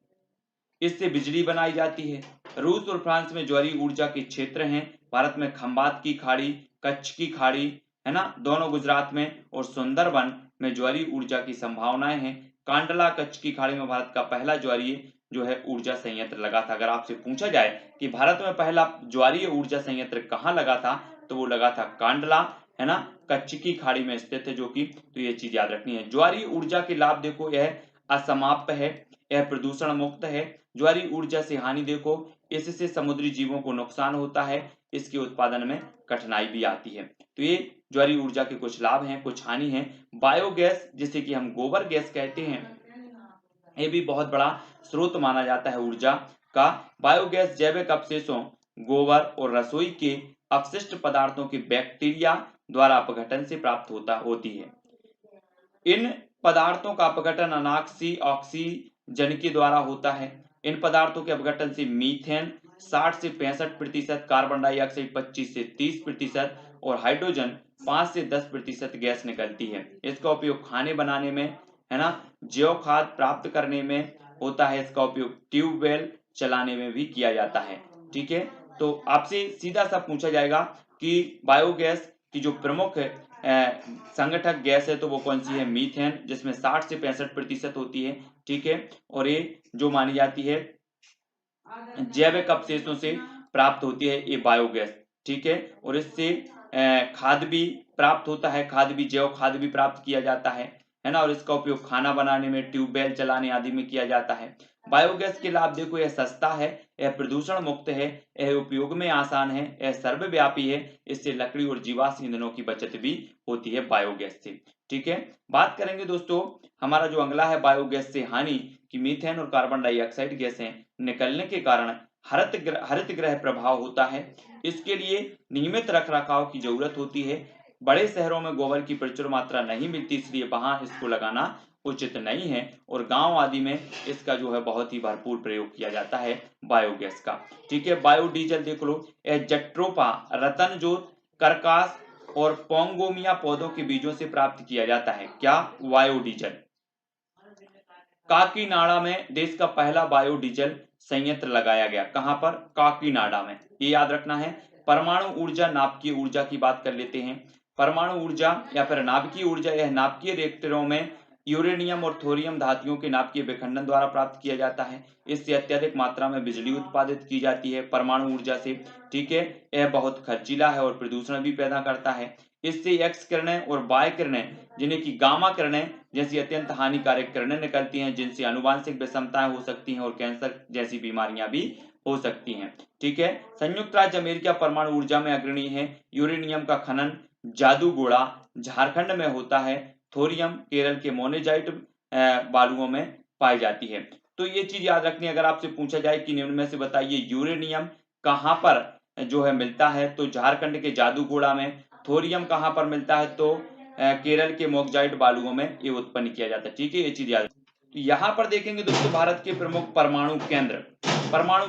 इससे बिजली बनाई जाती है। रूस और फ्रांस में ज्वारीय ऊर्जा के क्षेत्र हैं। भारत में खंबात की खाड़ी, कच्छ की खाड़ी, है ना, दोनों गुजरात में, और सुंदरबन में ज्वारीय ऊर्जा की संभावनाएं हैं। कांडला कच्छ की खाड़ी में भारत का पहला ज्वारीय जो है ऊर्जा संयंत्र लगा था। अगर आपसे पूछा जाए कि भारत में पहला ज्वारीय ऊर्जा संयंत्र कहाँ लगा था, तो वो लगा था कांडला, है ना, कच्छ की खाड़ी में स्थित है, जो कि, तो ये चीज याद रखनी है। ज्वारीय ऊर्जा के लाभ देखो, यह असमाप्त है, यह प्रदूषण मुक्त है। ज्वारीय ऊर्जा से हानि देखो, इससे समुद्री जीवों को नुकसान होता है, इसके उत्पादन में कठिनाई भी आती है। तो ये ज्वारीय ऊर्जा के कुछ लाभ हैं, कुछ हानि हैं। बायोगैस जिसे कि हम गोबर गैस कहते हैं, ये भी बहुत बड़ा स्रोत माना जाता है ऊर्जा का। बायोगैस जैविक अवशेषों, गोबर और रसोई के अपशिष्ट पदार्थों के बैक्टीरिया द्वारा अपघटन से प्राप्त होती है। इन पदार्थों का अपघटन अनाक्सी ऑक्सीजन के द्वारा होता है। इन पदार्थों के अपघटन से मीथेन 60 से 65%, कार्बन डाइऑक्साइड 25 से 30% और हाइड्रोजन 5 से 10% गैस निकलती है। इसका उपयोग खाने बनाने में, है ना, जैव खाद प्राप्त करने में होता है। इसका उपयोग ट्यूबवेल चलाने में भी किया जाता है। ठीक है, तो आपसे सीधा सा पूछा जाएगा कि बायोगैस की जो प्रमुख संगठक गैस है तो वो कौन सी है? मीथेन, जिसमें 60 से 65% होती है। ठीक है, और ये जो मानी जाती है जैविक अपशेषों से प्राप्त होती है ये बायोगैस। ठीक है, और इससे खाद भी प्राप्त होता है, खाद भी, जैव खाद भी प्राप्त किया जाता है ना, और इसका उपयोग खाना बनाने में, ट्यूबवेल चलाने आदि में किया जाता है। बायोगैस के लाभ देखो, यह सस्ता है, यह प्रदूषण मुक्त है, यह उपयोग में आसान है, यह सर्वव्यापी है, इससे लकड़ी और जीवाश्म ईंधनों की बचत भी होती है बायोगैस से। ठीक है, बात करेंगे दोस्तों हमारा जो अगला है बायोगैस से हानि, कि मीथेन और कार्बन डाइऑक्साइड गैसें निकलने के कारण हरित ग्रह प्रभाव होता है। इसके लिए नियमित रखरखाव की जरूरत होती है। बड़े शहरों में गोबर की प्रचुर मात्रा नहीं मिलती, इसलिए वहां इसको लगाना उचित नहीं है, और गांव आदि में इसका जो है बहुत ही भरपूर प्रयोग किया जाता है बायोगैस का। ठीक है, बायोडीजल देख लो, यह जट्रोपा, रतनजोत, करकास और पोंगोमिया पौधों के बीजों से प्राप्त किया जाता है। क्या? बायोडीजल। काकीनाडा में देश का पहला बायोडीजल संयंत्र लगाया गया। कहां पर? काकीनाडा में, ये याद रखना है। परमाणु ऊर्जा, नाभिकीय ऊर्जा की बात कर लेते हैं। परमाणु ऊर्जा या फिर नाभिकीय ऊर्जा, यह नाभिकीय रिएक्टरों में यूरेनियम और थोरियम धातुओं के नाभिकीय विखंडन द्वारा प्राप्त किया जाता है। इससे अत्यधिक मात्रा में बिजली उत्पादित की जाती है परमाणु ऊर्जा से। ठीक है, यह बहुत खर्चीला है और प्रदूषण भी पैदा करता है। इससे एक्स किरणें और वाय किरणें, जिन्हें की गामा किरणें जैसी अत्यंत हानिकारक किरणें निकलती हैं, जिनसे आनुवांशिक विषमताएं हो सकती हैं और कैंसर जैसी बीमारियां भी हो सकती हैं। ठीक है, संयुक्त राज्य अमेरिका परमाणु ऊर्जा में अग्रणी है। यूरेनियम का खनन जादूगोड़ा झारखंड में होता है। थोरियम केरल के मोनेजाइट बालुओं में पाई जाती है। तो ये चीज याद रखनी है, अगर आपसे पूछा जाए कि निम्न में से बताइए यूरेनियम कहां पर जो है मिलता है, तो झारखंड के जादूगोड़ा में। थोरियम कहां पर मिलता है, तो केरल के मोक्जाइट बालुओं में ये उत्पन्न किया जाता है। ठीक है, ये चीज याद। तो यहाँ पर देखेंगे दोस्तों भारत के प्रमुख परमाणु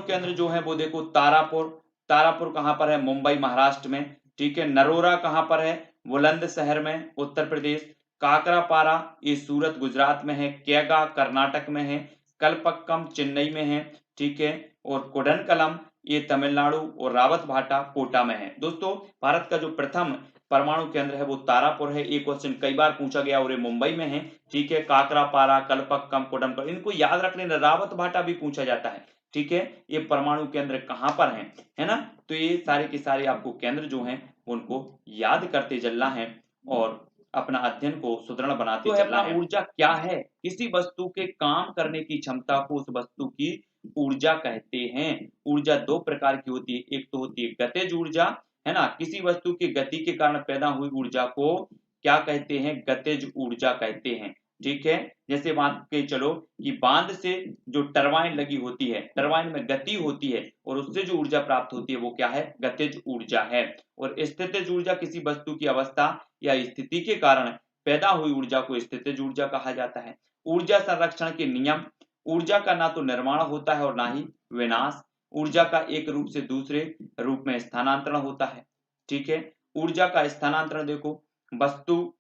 केंद्र जो है वो देखो, तारापुर कहां पर है? मुंबई महाराष्ट्र में। ठीक है, नरोरा कहां पर है? बुलंदशहर में, उत्तर प्रदेश। काकरापारा ये सूरत गुजरात में है। कैगा कर्नाटक में है। कलपक्कम चेन्नई में है। ठीक है, और कोडनकलम ये तमिलनाडु और रावत भाटा कोटा में है। दोस्तों भारत का जो प्रथम परमाणु केंद्र है वो तारापुर है। एक क्वेश्चन कई बार पूछा गया और ये मुंबई में है। ठीक है, काकरापारा, कलपक्कम, कोडनकलम, इनको याद रख लेना। रावत भाटा भी पूछा जाता है। ठीक है, ये परमाणु केंद्र कहां पर है ना? तो ये सारे के सारे आपको केंद्र जो हैं उनको याद करते चलना है और अपना अध्ययन को सुदृढ़ बनाते चलना है। ऊर्जा क्या है? किसी वस्तु के काम करने की क्षमता को उस वस्तु की ऊर्जा कहते हैं। ऊर्जा दो प्रकार की होती है, एक तो होती है गतिज ऊर्जा, है ना, किसी वस्तु की गति के कारण पैदा हुई ऊर्जा को क्या कहते हैं? गतिज ऊर्जा कहते हैं। ठीक है, जैसे मान के चलो कि बांध से जो टरबाइन लगी होती है, टरबाइन में गति होती है और उससे जो ऊर्जा प्राप्त होती है वो क्या है? गतिज ऊर्जा है। और स्थितिज ऊर्जा किसी वस्तु की अवस्था या स्थिति के कारण पैदा हुई ऊर्जा को स्थितिज ऊर्जा कहा जाता है। ऊर्जा संरक्षण के नियम, ऊर्जा का ना तो निर्माण होता है और ना ही विनाश। ऊर्जा का एक रूप से दूसरे रूप में स्थानांतरण होता है। ठीक है, ऊर्जा का स्थानांतरण देखो, वस्तु,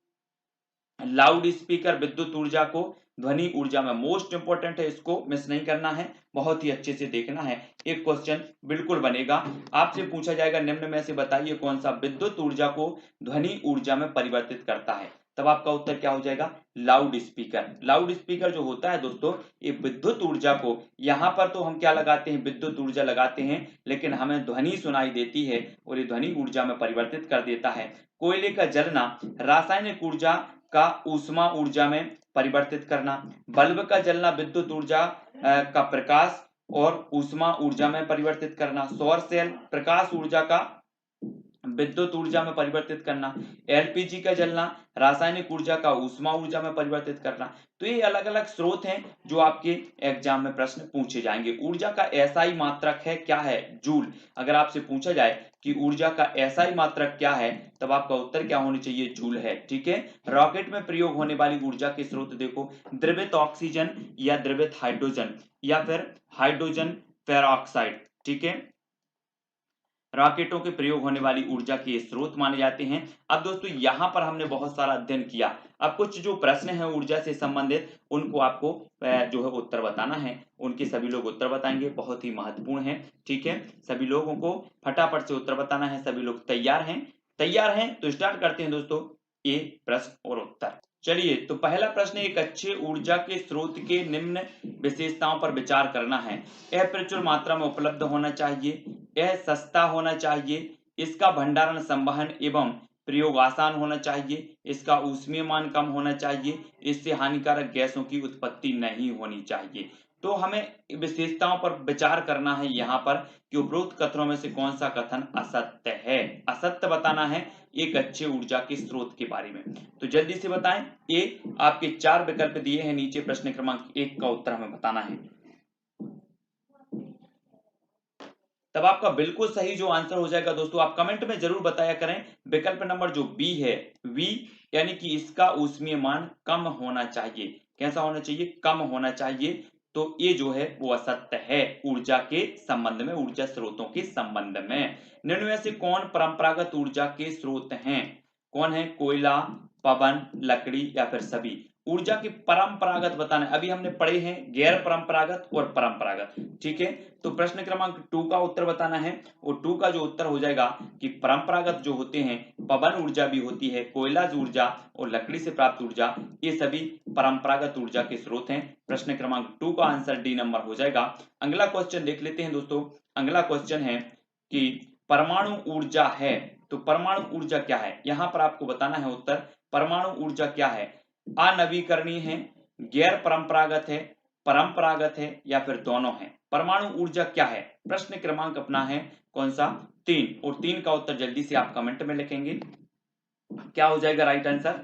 लाउड स्पीकर विद्युत ऊर्जा को ध्वनि ऊर्जा में, मोस्ट इंपोर्टेंट है, इसको मिस नहीं करना है, बहुत ही अच्छे से देखना है। एक क्वेश्चन बिल्कुल बनेगा, आपसे पूछा जाएगा निम्न में से बताइए कौन सा विद्युत ऊर्जा को ध्वनि ऊर्जा में परिवर्तित करता है? तब आपका उत्तर क्या हो जाएगा? Loud speaker. लाउड स्पीकर जो होता है दोस्तों, ये विद्युत ऊर्जा को, यहाँ पर तो हम क्या लगाते हैं? विद्युत ऊर्जा लगाते हैं, लेकिन हमें ध्वनि सुनाई देती है और ये ध्वनि ऊर्जा में परिवर्तित कर देता है। कोयले का जलना रासायनिक ऊर्जा का ऊष्मा ऊर्जा में परिवर्तित करना, बल्ब का जलना विद्युत ऊर्जा का प्रकाश और ऊष्मा ऊर्जा में परिवर्तित करना, सौर सेल प्रकाश ऊर्जा का विद्युत ऊर्जा में परिवर्तित करना, एलपीजी का जलना रासायनिक ऊर्जा का ऊष्मा ऊर्जा में परिवर्तित करना। तो ये अलग अलग स्रोत हैं जो आपके एग्जाम में प्रश्न पूछे जाएंगे। ऊर्जा का एसआई मात्रक है क्या है? जूल। अगर आपसे पूछा जाए कि ऊर्जा का एसआई मात्रक क्या है, तब आपका उत्तर क्या होनी चाहिए? जूल है। ठीक है। रॉकेट में प्रयोग होने वाली ऊर्जा के स्रोत देखो, द्रवित ऑक्सीजन या द्रवित हाइड्रोजन या फिर हाइड्रोजन पेरोक्साइड। ठीक है। रॉकेटों के प्रयोग होने वाली ऊर्जा के स्रोत माने जाते हैं। अब दोस्तों यहां पर हमने बहुत सारा अध्ययन किया। अब कुछ जो प्रश्न है ऊर्जा से संबंधित, उनको आपको जो है उत्तर बताना है। उनके सभी लोग उत्तर बताएंगे, बहुत ही महत्वपूर्ण है। ठीक है। सभी लोगों को फटाफट से उत्तर बताना है। सभी लोग तैयार हैं? तैयार हैं तो स्टार्ट करते हैं दोस्तों ये प्रश्न और उत्तर। चलिए, तो पहला प्रश्न, एक अच्छे ऊर्जा के स्रोत के निम्न विशेषताओं पर विचार करना है। यह प्रचुर मात्रा में उपलब्ध होना चाहिए, यह सस्ता होना चाहिए, इसका भंडारण संवहन एवं प्रयोग आसान होना चाहिए, इसका ऊष्मीय मान कम होना चाहिए, इससे हानिकारक गैसों की उत्पत्ति नहीं होनी चाहिए। तो हमें विशेषताओं पर विचार करना है यहाँ पर कि उपरोक्त कथनों में से कौन सा कथन असत्य है। असत्य बताना है एक अच्छे ऊर्जा के स्रोत के बारे में। तो जल्दी से बताएं। ए आपके 4 विकल्प दिए हैं नीचे, प्रश्न क्रमांक 1 का उत्तर हमें बताना है। तब आपका बिल्कुल सही जो आंसर हो जाएगा दोस्तों, आप कमेंट में जरूर बताया करें, विकल्प नंबर जो बी है, वी, यानी कि इसका ऊष्मीय मान कम होना चाहिए। कैसा होना चाहिए? कम होना चाहिए। तो ये जो है वो असत्य है ऊर्जा के संबंध में, ऊर्जा स्रोतों के संबंध में। निम्न में से कौन परंपरागत ऊर्जा के स्रोत हैं? कौन है? कोयला, पवन, लकड़ी या फिर सभी? ऊर्जा की परंपरागत बताना है। अभी हमने पढ़े हैं गैर परंपरागत और परंपरागत। ठीक है। तो प्रश्न क्रमांक 2 का उत्तर बताना है, और 2 का जो उत्तर हो जाएगा कि परंपरागत जो होते हैं, पवन ऊर्जा भी होती है, कोयला ऊर्जा और लकड़ी से प्राप्त ऊर्जा, ये सभी परंपरागत ऊर्जा के स्रोत हैं। प्रश्न क्रमांक 2 का आंसर डी नंबर हो जाएगा। अगला क्वेश्चन देख लेते हैं दोस्तों। अगला क्वेश्चन है कि परमाणु ऊर्जा है, तो परमाणु ऊर्जा क्या है? यहां पर आपको बताना है उत्तर। परमाणु ऊर्जा क्या है? अनवीकरणीय है, गैर परंपरागत है, परंपरागत है या फिर दोनों है? परमाणु ऊर्जा क्या है? प्रश्न क्रमांक अपना है कौन सा? 3, और 3 का उत्तर जल्दी से आप कमेंट में लिखेंगे। क्या हो जाएगा राइट आंसर?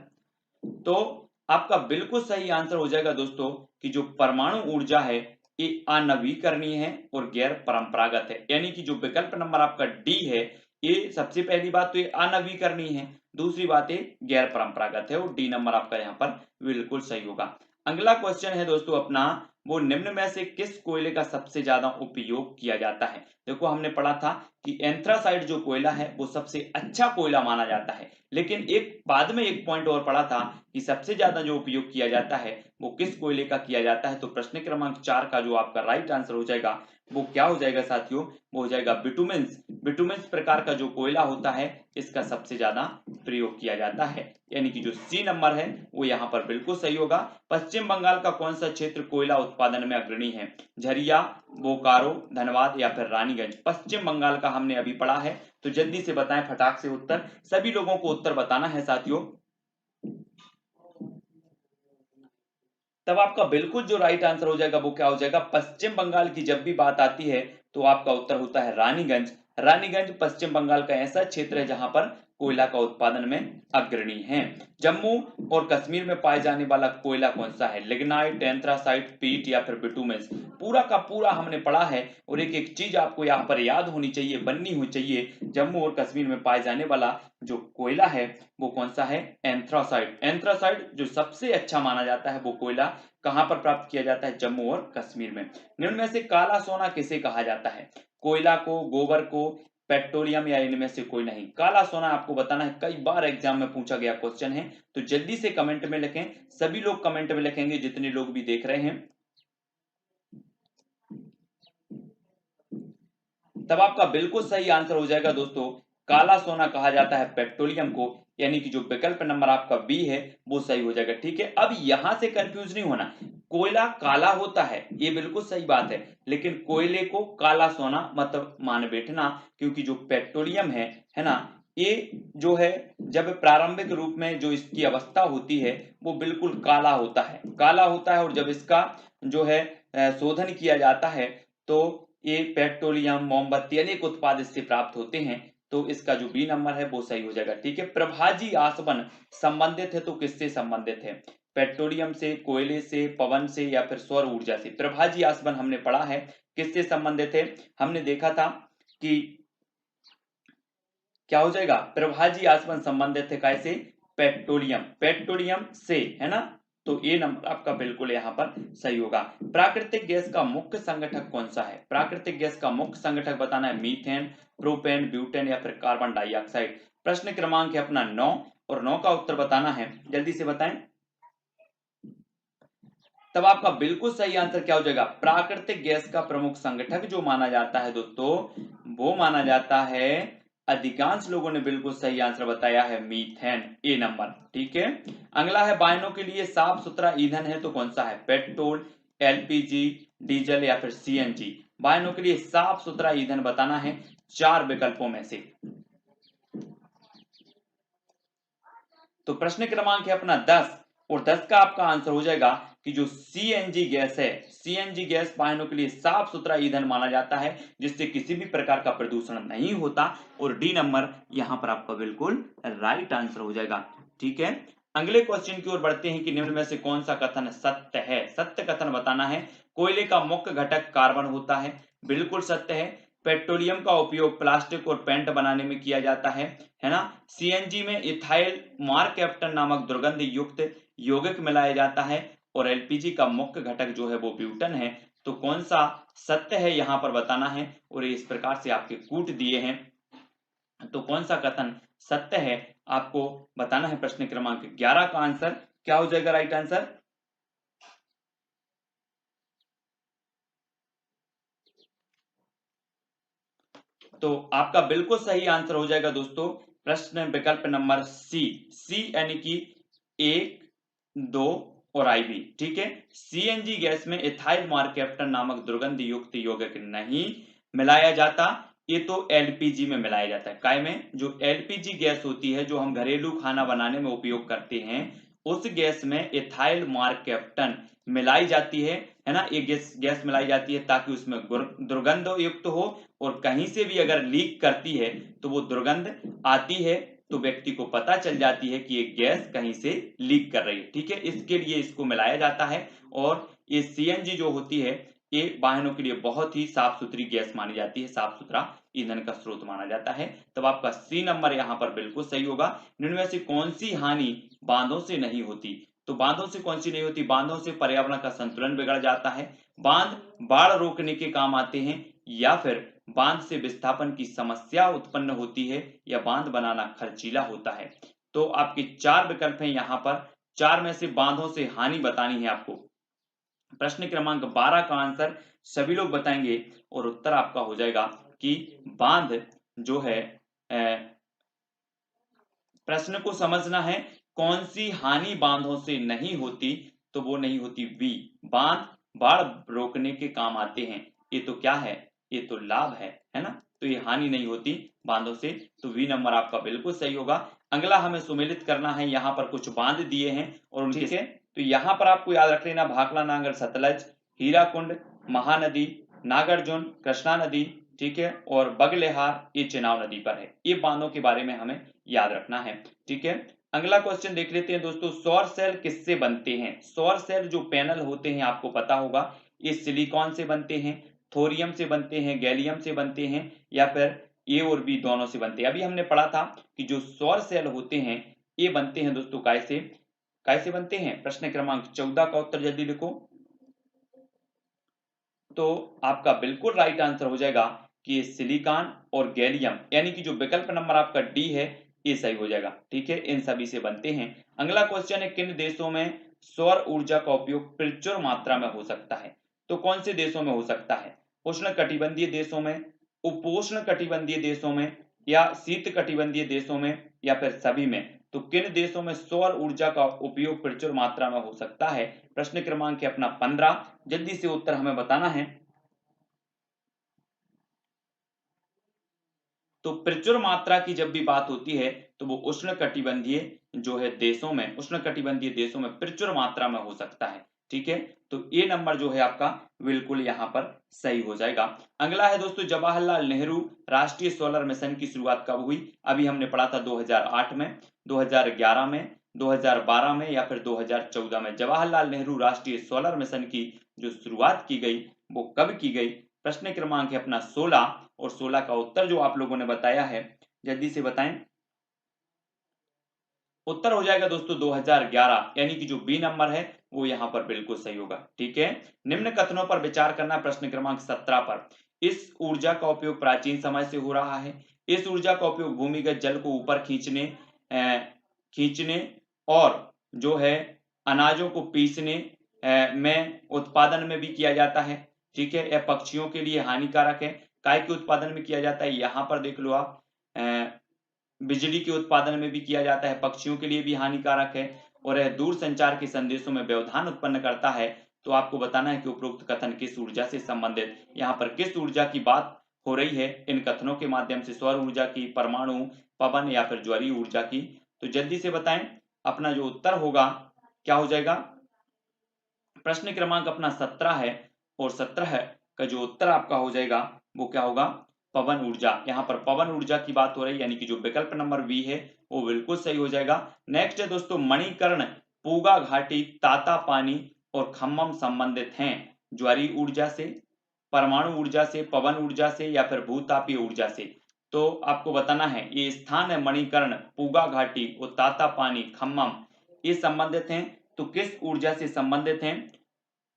तो आपका बिल्कुल सही आंसर हो जाएगा दोस्तों कि जो परमाणु ऊर्जा है ये अनवीकरणीय है और गैर परंपरागत है। यानी कि जो विकल्प नंबर आपका डी है, ये सबसे पहली बात तो ये अनवीकरणीय है, दूसरी बात ये गैर परंपरागत है, और डी नंबर आपका यहाँ पर बिल्कुल सही होगा। अगला क्वेश्चन है दोस्तों अपना, वो निम्न में से किस कोयले का सबसे ज्यादा उपयोग किया जाता है? देखो हमने पढ़ा था कि एंथ्रासाइड जो कोयला है वो सबसे अच्छा कोयला माना जाता है, लेकिन एक बाद में एक पॉइंट और पढ़ा था कि सबसे ज्यादा जो उपयोग किया जाता है वो किस कोयले का किया जाता है। तो प्रश्न क्रमांक 4 का जो आपका राइट आंसर हो जाएगा वो क्या हो जाएगा साथियों? वो हो जाएगा बिटुमेंस। बिटुमेंस प्रकार का जो कोयला होता है इसका सबसे ज्यादा प्रयोग किया जाता है, यानी कि जो सी नंबर है वो यहाँ पर बिल्कुल सही होगा। पश्चिम बंगाल का कौन सा क्षेत्र कोयला उत्पादन में अग्रणी है? झरिया, बोकारो, धनबाद या फिर रानीगंज? पश्चिम बंगाल का हमने अभी पढ़ा है, तो जल्दी से बताएं फटाक से उत्तर। सभी लोगों को उत्तर बताना है साथियों। तब आपका बिल्कुल जो राइट आंसर हो जाएगा वो क्या हो जाएगा? पश्चिम बंगाल की जब भी बात आती है तो आपका उत्तर होता है रानीगंज। रानीगंज पश्चिम बंगाल का ऐसा क्षेत्र है जहां पर कोयला का उत्पादन में अग्रणी है। जम्मू और कश्मीर में पाए जाने वाला कोयला कौन सा है? लिग्नाइट, एंथ्रासाइट, पीट या फिर बिटुमेंस? पूरा का पूरा हमने पढ़ा है, और एक एक चीज आपको यहाँ पर याद होनी चाहिए, बननी होनी चाहिए। जम्मू और कश्मीर में पाए जाने वाला जो कोयला है वो कौन सा है? एंथ्रासाइट। एंथ्रासाइट जो सबसे अच्छा माना जाता है वो कोयला कहां पर प्राप्त किया जाता है? जम्मू और कश्मीर में। निम्न में से काला सोना किसे कहा जाता है? कोयला को, गोबर को, पेट्रोलियम या इनमें से कोई नहीं? काला सोना आपको बताना है, कई बार एग्जाम में पूछा गया क्वेश्चन है, तो जल्दी से कमेंट में लिखें। सभी लोग कमेंट में लिखेंगे जितने लोग भी देख रहे हैं। तब आपका बिल्कुल सही आंसर हो जाएगा दोस्तों, काला सोना कहा जाता है पेट्रोलियम को, यानी कि जो विकल्प नंबर आपका बी है वो सही हो जाएगा। ठीक है। अब यहां से कंफ्यूज नहीं होना, कोयला काला होता है ये बिल्कुल सही बात है, लेकिन कोयले को काला सोना मतलब मान बैठना, क्योंकि जो पेट्रोलियम है ना, ये जो है जब प्रारंभिक रूप में जो इसकी अवस्था होती है वो बिल्कुल काला होता है, और जब इसका जो है शोधन किया जाता है तो ये पेट्रोलियम, मोमबत्ती अनेक उत्पाद इससे प्राप्त होते हैं। तो इसका जो बी नंबर है वो सही हो जाएगा। ठीक है, प्रभाजी आसवन संबंधित है तो किससे संबंधित है? पेट्रोलियम से, कोयले से, पवन से या फिर सौर ऊर्जा से? प्रभाजी आसवन हमने पढ़ा है किससे संबंधित है, हमने देखा था कि क्या हो जाएगा, प्रभाजी आसवन संबंधित है कैसे? पेट्रोलियम से, है ना। तो ये नंबर आपका बिल्कुल यहाँ पर सही होगा। प्राकृतिक गैस का मुख्य संगठक कौन सा है? प्राकृतिक गैस का मुख्य संगठक बताना है, मीथेन, प्रोपेन, ब्यूटेन या फिर कार्बन डाइऑक्साइड। प्रश्न क्रमांक है अपना 9 और 9 का उत्तर बताना है, जल्दी से बताएं। तब आपका बिल्कुल सही आंसर क्या हो जाएगा? प्राकृतिक गैस का प्रमुख संगठक जो माना जाता है दोस्तों, वो माना जाता है, अधिकांश लोगों ने बिल्कुल सही आंसर बताया है, मीथेन, ए नंबर। ठीक है, अगला है वाहनों के लिए साफ सुथरा ईंधन है तो कौन सा है? पेट्रोल, एलपीजी, डीजल या फिर सीएनजी? वाहनों के लिए साफ सुथरा ईंधन बताना है 4 विकल्पों में से। तो प्रश्न क्रमांक है अपना 10 और 10 का आपका आंसर हो जाएगा कि जो सीएनजी गैस है, सीएनजी गैस वाहनों के लिए साफ सुथरा ईंधन माना जाता है जिससे किसी भी प्रकार का प्रदूषण नहीं होता। और डी नंबर यहां पर आपका बिल्कुल राइट आंसर हो जाएगा। ठीक है, अगले क्वेश्चन की ओर बढ़ते हैं कि निम्न में से कौन सा कथन सत्य है? सत्य कथन बताना है, कोयले का मुख्य घटक कार्बन होता है, बिल्कुल सत्य है। पेट्रोलियम का उपयोग प्लास्टिक और पेंट बनाने में किया जाता है ना। सीएनजी में इथाइल मार्केप्टन नामक दुर्गंध युक्त यौगिक मिलाया जाता है और एलपीजी का मुख्य घटक जो है वो ब्यूटन है। तो कौन सा सत्य है यहां पर बताना है, और इस प्रकार से आपके कूट दिए हैं, तो कौन सा कथन सत्य है आपको बताना है। प्रश्न क्रमांक 11 का आंसर क्या हो जाएगा? राइट आंसर तो आपका बिल्कुल सही आंसर हो जाएगा दोस्तों, प्रश्न विकल्प नंबर सी यानी कि 1, 2 और आई भी। ठीक है, सीएनजी गैस में इथाइल मार्केप्टन नामक दुर्गंध युक्त यौगिक नहीं मिलाया जाता, ये तो एलपीजी में मिलाया जाता है। काय में? जो एलपीजी गैस होती है जो हम घरेलू खाना बनाने में उपयोग करते हैं, उस गैस में इथाइल मार्केप्टन मिलाई जाती है ना। ये गैस मिलाई जाती है ताकि उसमें दुर्गंध युक्त हो, और कहीं से भी अगर लीक करती है तो वो दुर्गंध आती है तो व्यक्ति को पता चल जाती है कि ये गैस कहीं से लीक कर रही है। ठीक है, इसके लिए इसको मिलाया जाता है। और ये सीएनजी जो होती है ये वाहनों के लिए बहुत ही साफ सुथरी गैस मानी जाती है, साफ सुथरा ईंधन का स्रोत माना जाता है। तब आपका सी नंबर यहाँ पर बिल्कुल सही होगा। निम्न में से कौन सी हानि बांधों से नहीं होती? तो बांधों से कौन सी नहीं होती? बांधों से पर्यावरण का संतुलन बिगड़ जाता है, बांध बाढ़ रोकने के काम आते हैं, या फिर बांध से विस्थापन की समस्या उत्पन्न होती है, या बांध बनाना खर्चीला होता है। तो आपके 4 विकल्प हैं यहाँ पर, 4 में से बांधों से हानि बतानी है आपको। प्रश्न क्रमांक 12 का आंसर सभी लोग बताएंगे और उत्तर आपका हो जाएगा कि बांध जो है प्रश्न को समझना है, कौन सी हानि बांधों से नहीं होती? तो वो नहीं होती बी, बांध बाढ़ रोकने के काम आते हैं। ये तो क्या है? ये तो लाभ है ना। तो ये हानि नहीं होती बांधों से, तो वी नंबर आपका बिल्कुल सही होगा। अगला हमें सुमेलित करना है, यहाँ पर कुछ बांध दिए हैं और उनके से, तो यहाँ पर आपको याद रख लेना, भाखड़ा नांगल सतलज, हीराकुंड, महानदी, नागार्जुन, कृष्णा नदी, ठीक है, और बगलेहार ये चेनाब नदी पर है। ये बांधों के बारे में हमें याद रखना है। ठीक है, अगला क्वेश्चन देख लेते हैं दोस्तों, सौर सेल किससे बनते हैं? सौर सेल जो पैनल होते हैं आपको पता होगा, ये सिलिकॉन से बनते हैं, थोरियम से बनते हैं, गैलियम से बनते हैं, या फिर ए और बी दोनों से बनते हैं। अभी हमने पढ़ा था कि जो सौर सेल होते हैं ये बनते हैं दोस्तों कैसे? कैसे बनते हैं? प्रश्न क्रमांक 14 का उत्तर जल्दी लिखो। तो आपका बिल्कुल राइट आंसर हो जाएगा कि सिलिकॉन और गैलियम, यानी कि जो विकल्प नंबर आपका डी है ये सही हो जाएगा। ठीक है, इन सभी से बनते हैं। अगला क्वेश्चन है, किन देशों में सौर ऊर्जा का उपयोग प्रचुर मात्रा में हो सकता है? तो कौन से देशों में हो सकता है? उष्ण कटिबंधीय देशों में, उपोष्ण कटिबंधीय देशों में, या शीत कटिबंधीय देशों में, या फिर सभी में? तो किन देशों में सौर ऊर्जा का उपयोग प्रचुर मात्रा में हो सकता है? प्रश्न क्रमांक है अपना 15, जल्दी से उत्तर हमें बताना है। तो प्रचुर मात्रा की जब भी बात होती है तो वो उष्णकटिबंधीय जो है देशों में, उष्णकटिबंधीय देशों में प्रचुर मात्रा में हो सकता है। ठीक है, तो ये नंबर जो है आपका बिल्कुल यहाँ पर सही हो जाएगा। अगला है दोस्तों, जवाहरलाल नेहरू राष्ट्रीय सोलर मिशन की शुरुआत कब हुई? अभी हमने पढ़ा था 2008 में, 2011 में, 2012 में या फिर 2014 में। जवाहरलाल नेहरू राष्ट्रीय सोलर मिशन की जो शुरुआत की गई वो कब की गई? प्रश्न क्रमांक है अपना 16 और 16 का उत्तर जो आप लोगों ने बताया है जल्दी से बताएं। उत्तर हो जाएगा दोस्तों 2011, यानी कि जो बी नंबर है वो यहाँ पर बिल्कुल सही होगा। ठीक है, निम्न कथनों पर विचार करना प्रश्न क्रमांक 17 पर। इस ऊर्जा का उपयोग प्राचीन समय से हो रहा है। इस ऊर्जा का उपयोग भूमिगत जल को ऊपर खींचने और जो है अनाजों को पीसने में उत्पादन में भी किया जाता है। ठीक है, यह पक्षियों के लिए हानिकारक है। काय के उत्पादन में किया जाता है, यहाँ पर देख लो आप, बिजली के उत्पादन में भी किया जाता है, पक्षियों के लिए भी हानिकारक है और यह दूर संचार के संदेशों में व्यवधान उत्पन्न करता है। तो आपको बताना है कि उपरोक्त कथन किस ऊर्जा से संबंधित, यहाँ पर किस ऊर्जा की बात हो रही है इन कथनों के माध्यम से, सौर ऊर्जा की, परमाणु, पवन या फिर ज्वारीय ऊर्जा की। तो जल्दी से बताएं, अपना जो उत्तर होगा क्या हो जाएगा? प्रश्न क्रमांक अपना 17 है और 17 का जो उत्तर आपका हो जाएगा वो क्या होगा? पवन ऊर्जा। यहाँ पर पवन ऊर्जा की बात हो रही है, यानी कि जो विकल्प नंबर बी है वो बिल्कुल सही हो जाएगा। नेक्स्ट है दोस्तों, मणिकर्ण, पूगा घाटी, ताता पानी और खम्मम संबंधित हैं ज्वारीय ऊर्जा से, परमाणु ऊर्जा से, पवन ऊर्जा से या फिर भूतापीय ऊर्जा से। तो आपको बताना है ये स्थान है मणिकर्ण, पूगा घाटी और ताता पानी, खम्मम, ये संबंधित हैं। तो किस ऊर्जा से संबंधित हैं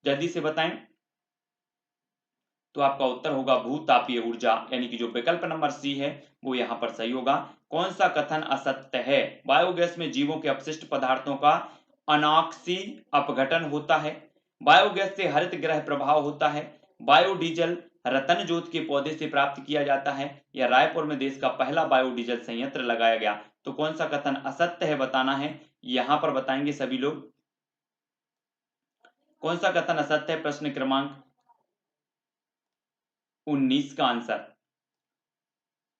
जल्दी से बताएं। तो आपका उत्तर होगा भूतापीय ऊर्जा, यानी कि जो विकल्प नंबर सी है वो यहाँ पर सही होगा। कौन सा कथन असत्य है? बायोगैस में जीवों के अपशिष्ट पदार्थों का अनाक्सी अपघटन होता है। बायोगैस से हरित गृह प्रभाव होता है। बायोडीजल रतन जोत के पौधे से प्राप्त किया जाता है या रायपुर में देश का पहला बायोडीजल संयंत्र लगाया गया। तो कौन सा कथन असत्य है बताना है, यहाँ पर बताएंगे सभी लोग। कौन सा कथन असत्य है? प्रश्न क्रमांक 19 का आंसर।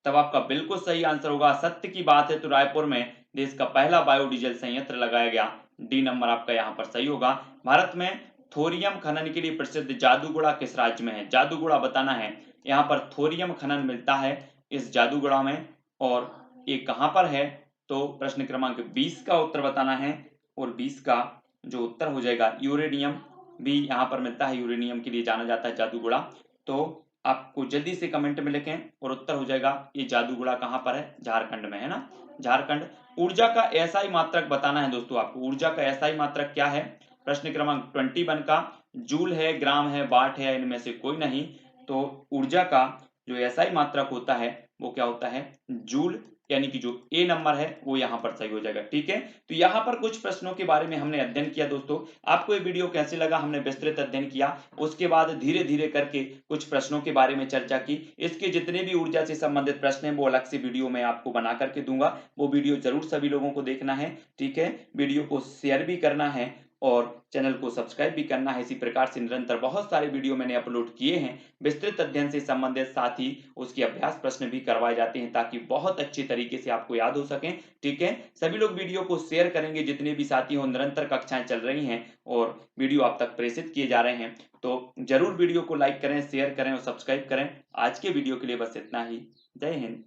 तब आपका बिल्कुल सही आंसर होगा, सत्य की बात है तो रायपुर में देश का पहला बायोडीजल संयंत्र लगाया गया। डी नंबर आपका यहाँ पर सही होगा। भारत में थोरियम खनन के लिए प्रसिद्ध जादूगुड़ा किस राज्य में है? जादूगुड़ा बताना है। यहाँ पर थोरियम खनन मिलता है इस जादूगुड़ा में, और ये कहाँ पर है? तो प्रश्न क्रमांक 20 का उत्तर बताना है, और 20 का जो उत्तर हो जाएगा यूरेनियम भी यहाँ पर मिलता है, यूरेनियम के लिए जाना जाता है जादूगुड़ा। तो आपको जल्दी से कमेंट में लिखें और उत्तर हो जाएगा ये जादूगुड़ा कहाँ पर है? झारखंड में है ना, झारखंड। ऊर्जा का एसआई मात्रक बताना है दोस्तों आपको। ऊर्जा का एसआई मात्रक क्या है? प्रश्न क्रमांक 21 का। जूल है, ग्राम है, वाट है, इनमें से कोई नहीं। तो ऊर्जा का जो एसआई मात्रक होता है वो क्या होता है? जूल, यानी कि जो ए नंबर है वो यहाँ पर सही हो जाएगा। ठीक है, तो यहाँ पर कुछ प्रश्नों के बारे में हमने अध्ययन किया दोस्तों। आपको ये वीडियो कैसे लगा? हमने विस्तृत अध्ययन किया, उसके बाद धीरे धीरे करके कुछ प्रश्नों के बारे में चर्चा की। इसके जितने भी ऊर्जा से संबंधित प्रश्न हैं वो अलग से वीडियो में आपको बना करके दूंगा, वो वीडियो जरूर सभी लोगों को देखना है। ठीक है, वीडियो को शेयर भी करना है और चैनल को सब्सक्राइब भी करना है। इसी प्रकार से निरंतर बहुत सारे वीडियो मैंने अपलोड किए हैं विस्तृत अध्ययन से संबंधित, साथ ही उसके अभ्यास प्रश्न भी करवाए जाते हैं ताकि बहुत अच्छे तरीके से आपको याद हो सकें। ठीक है, सभी लोग वीडियो को शेयर करेंगे, जितने भी साथी हो, निरंतर कक्षाएं चल रही हैं और वीडियो आप तक प्रेषित किए जा रहे हैं, तो जरूर वीडियो को लाइक करें, शेयर करें और सब्सक्राइब करें। आज के वीडियो के लिए बस इतना ही। जय हिंद।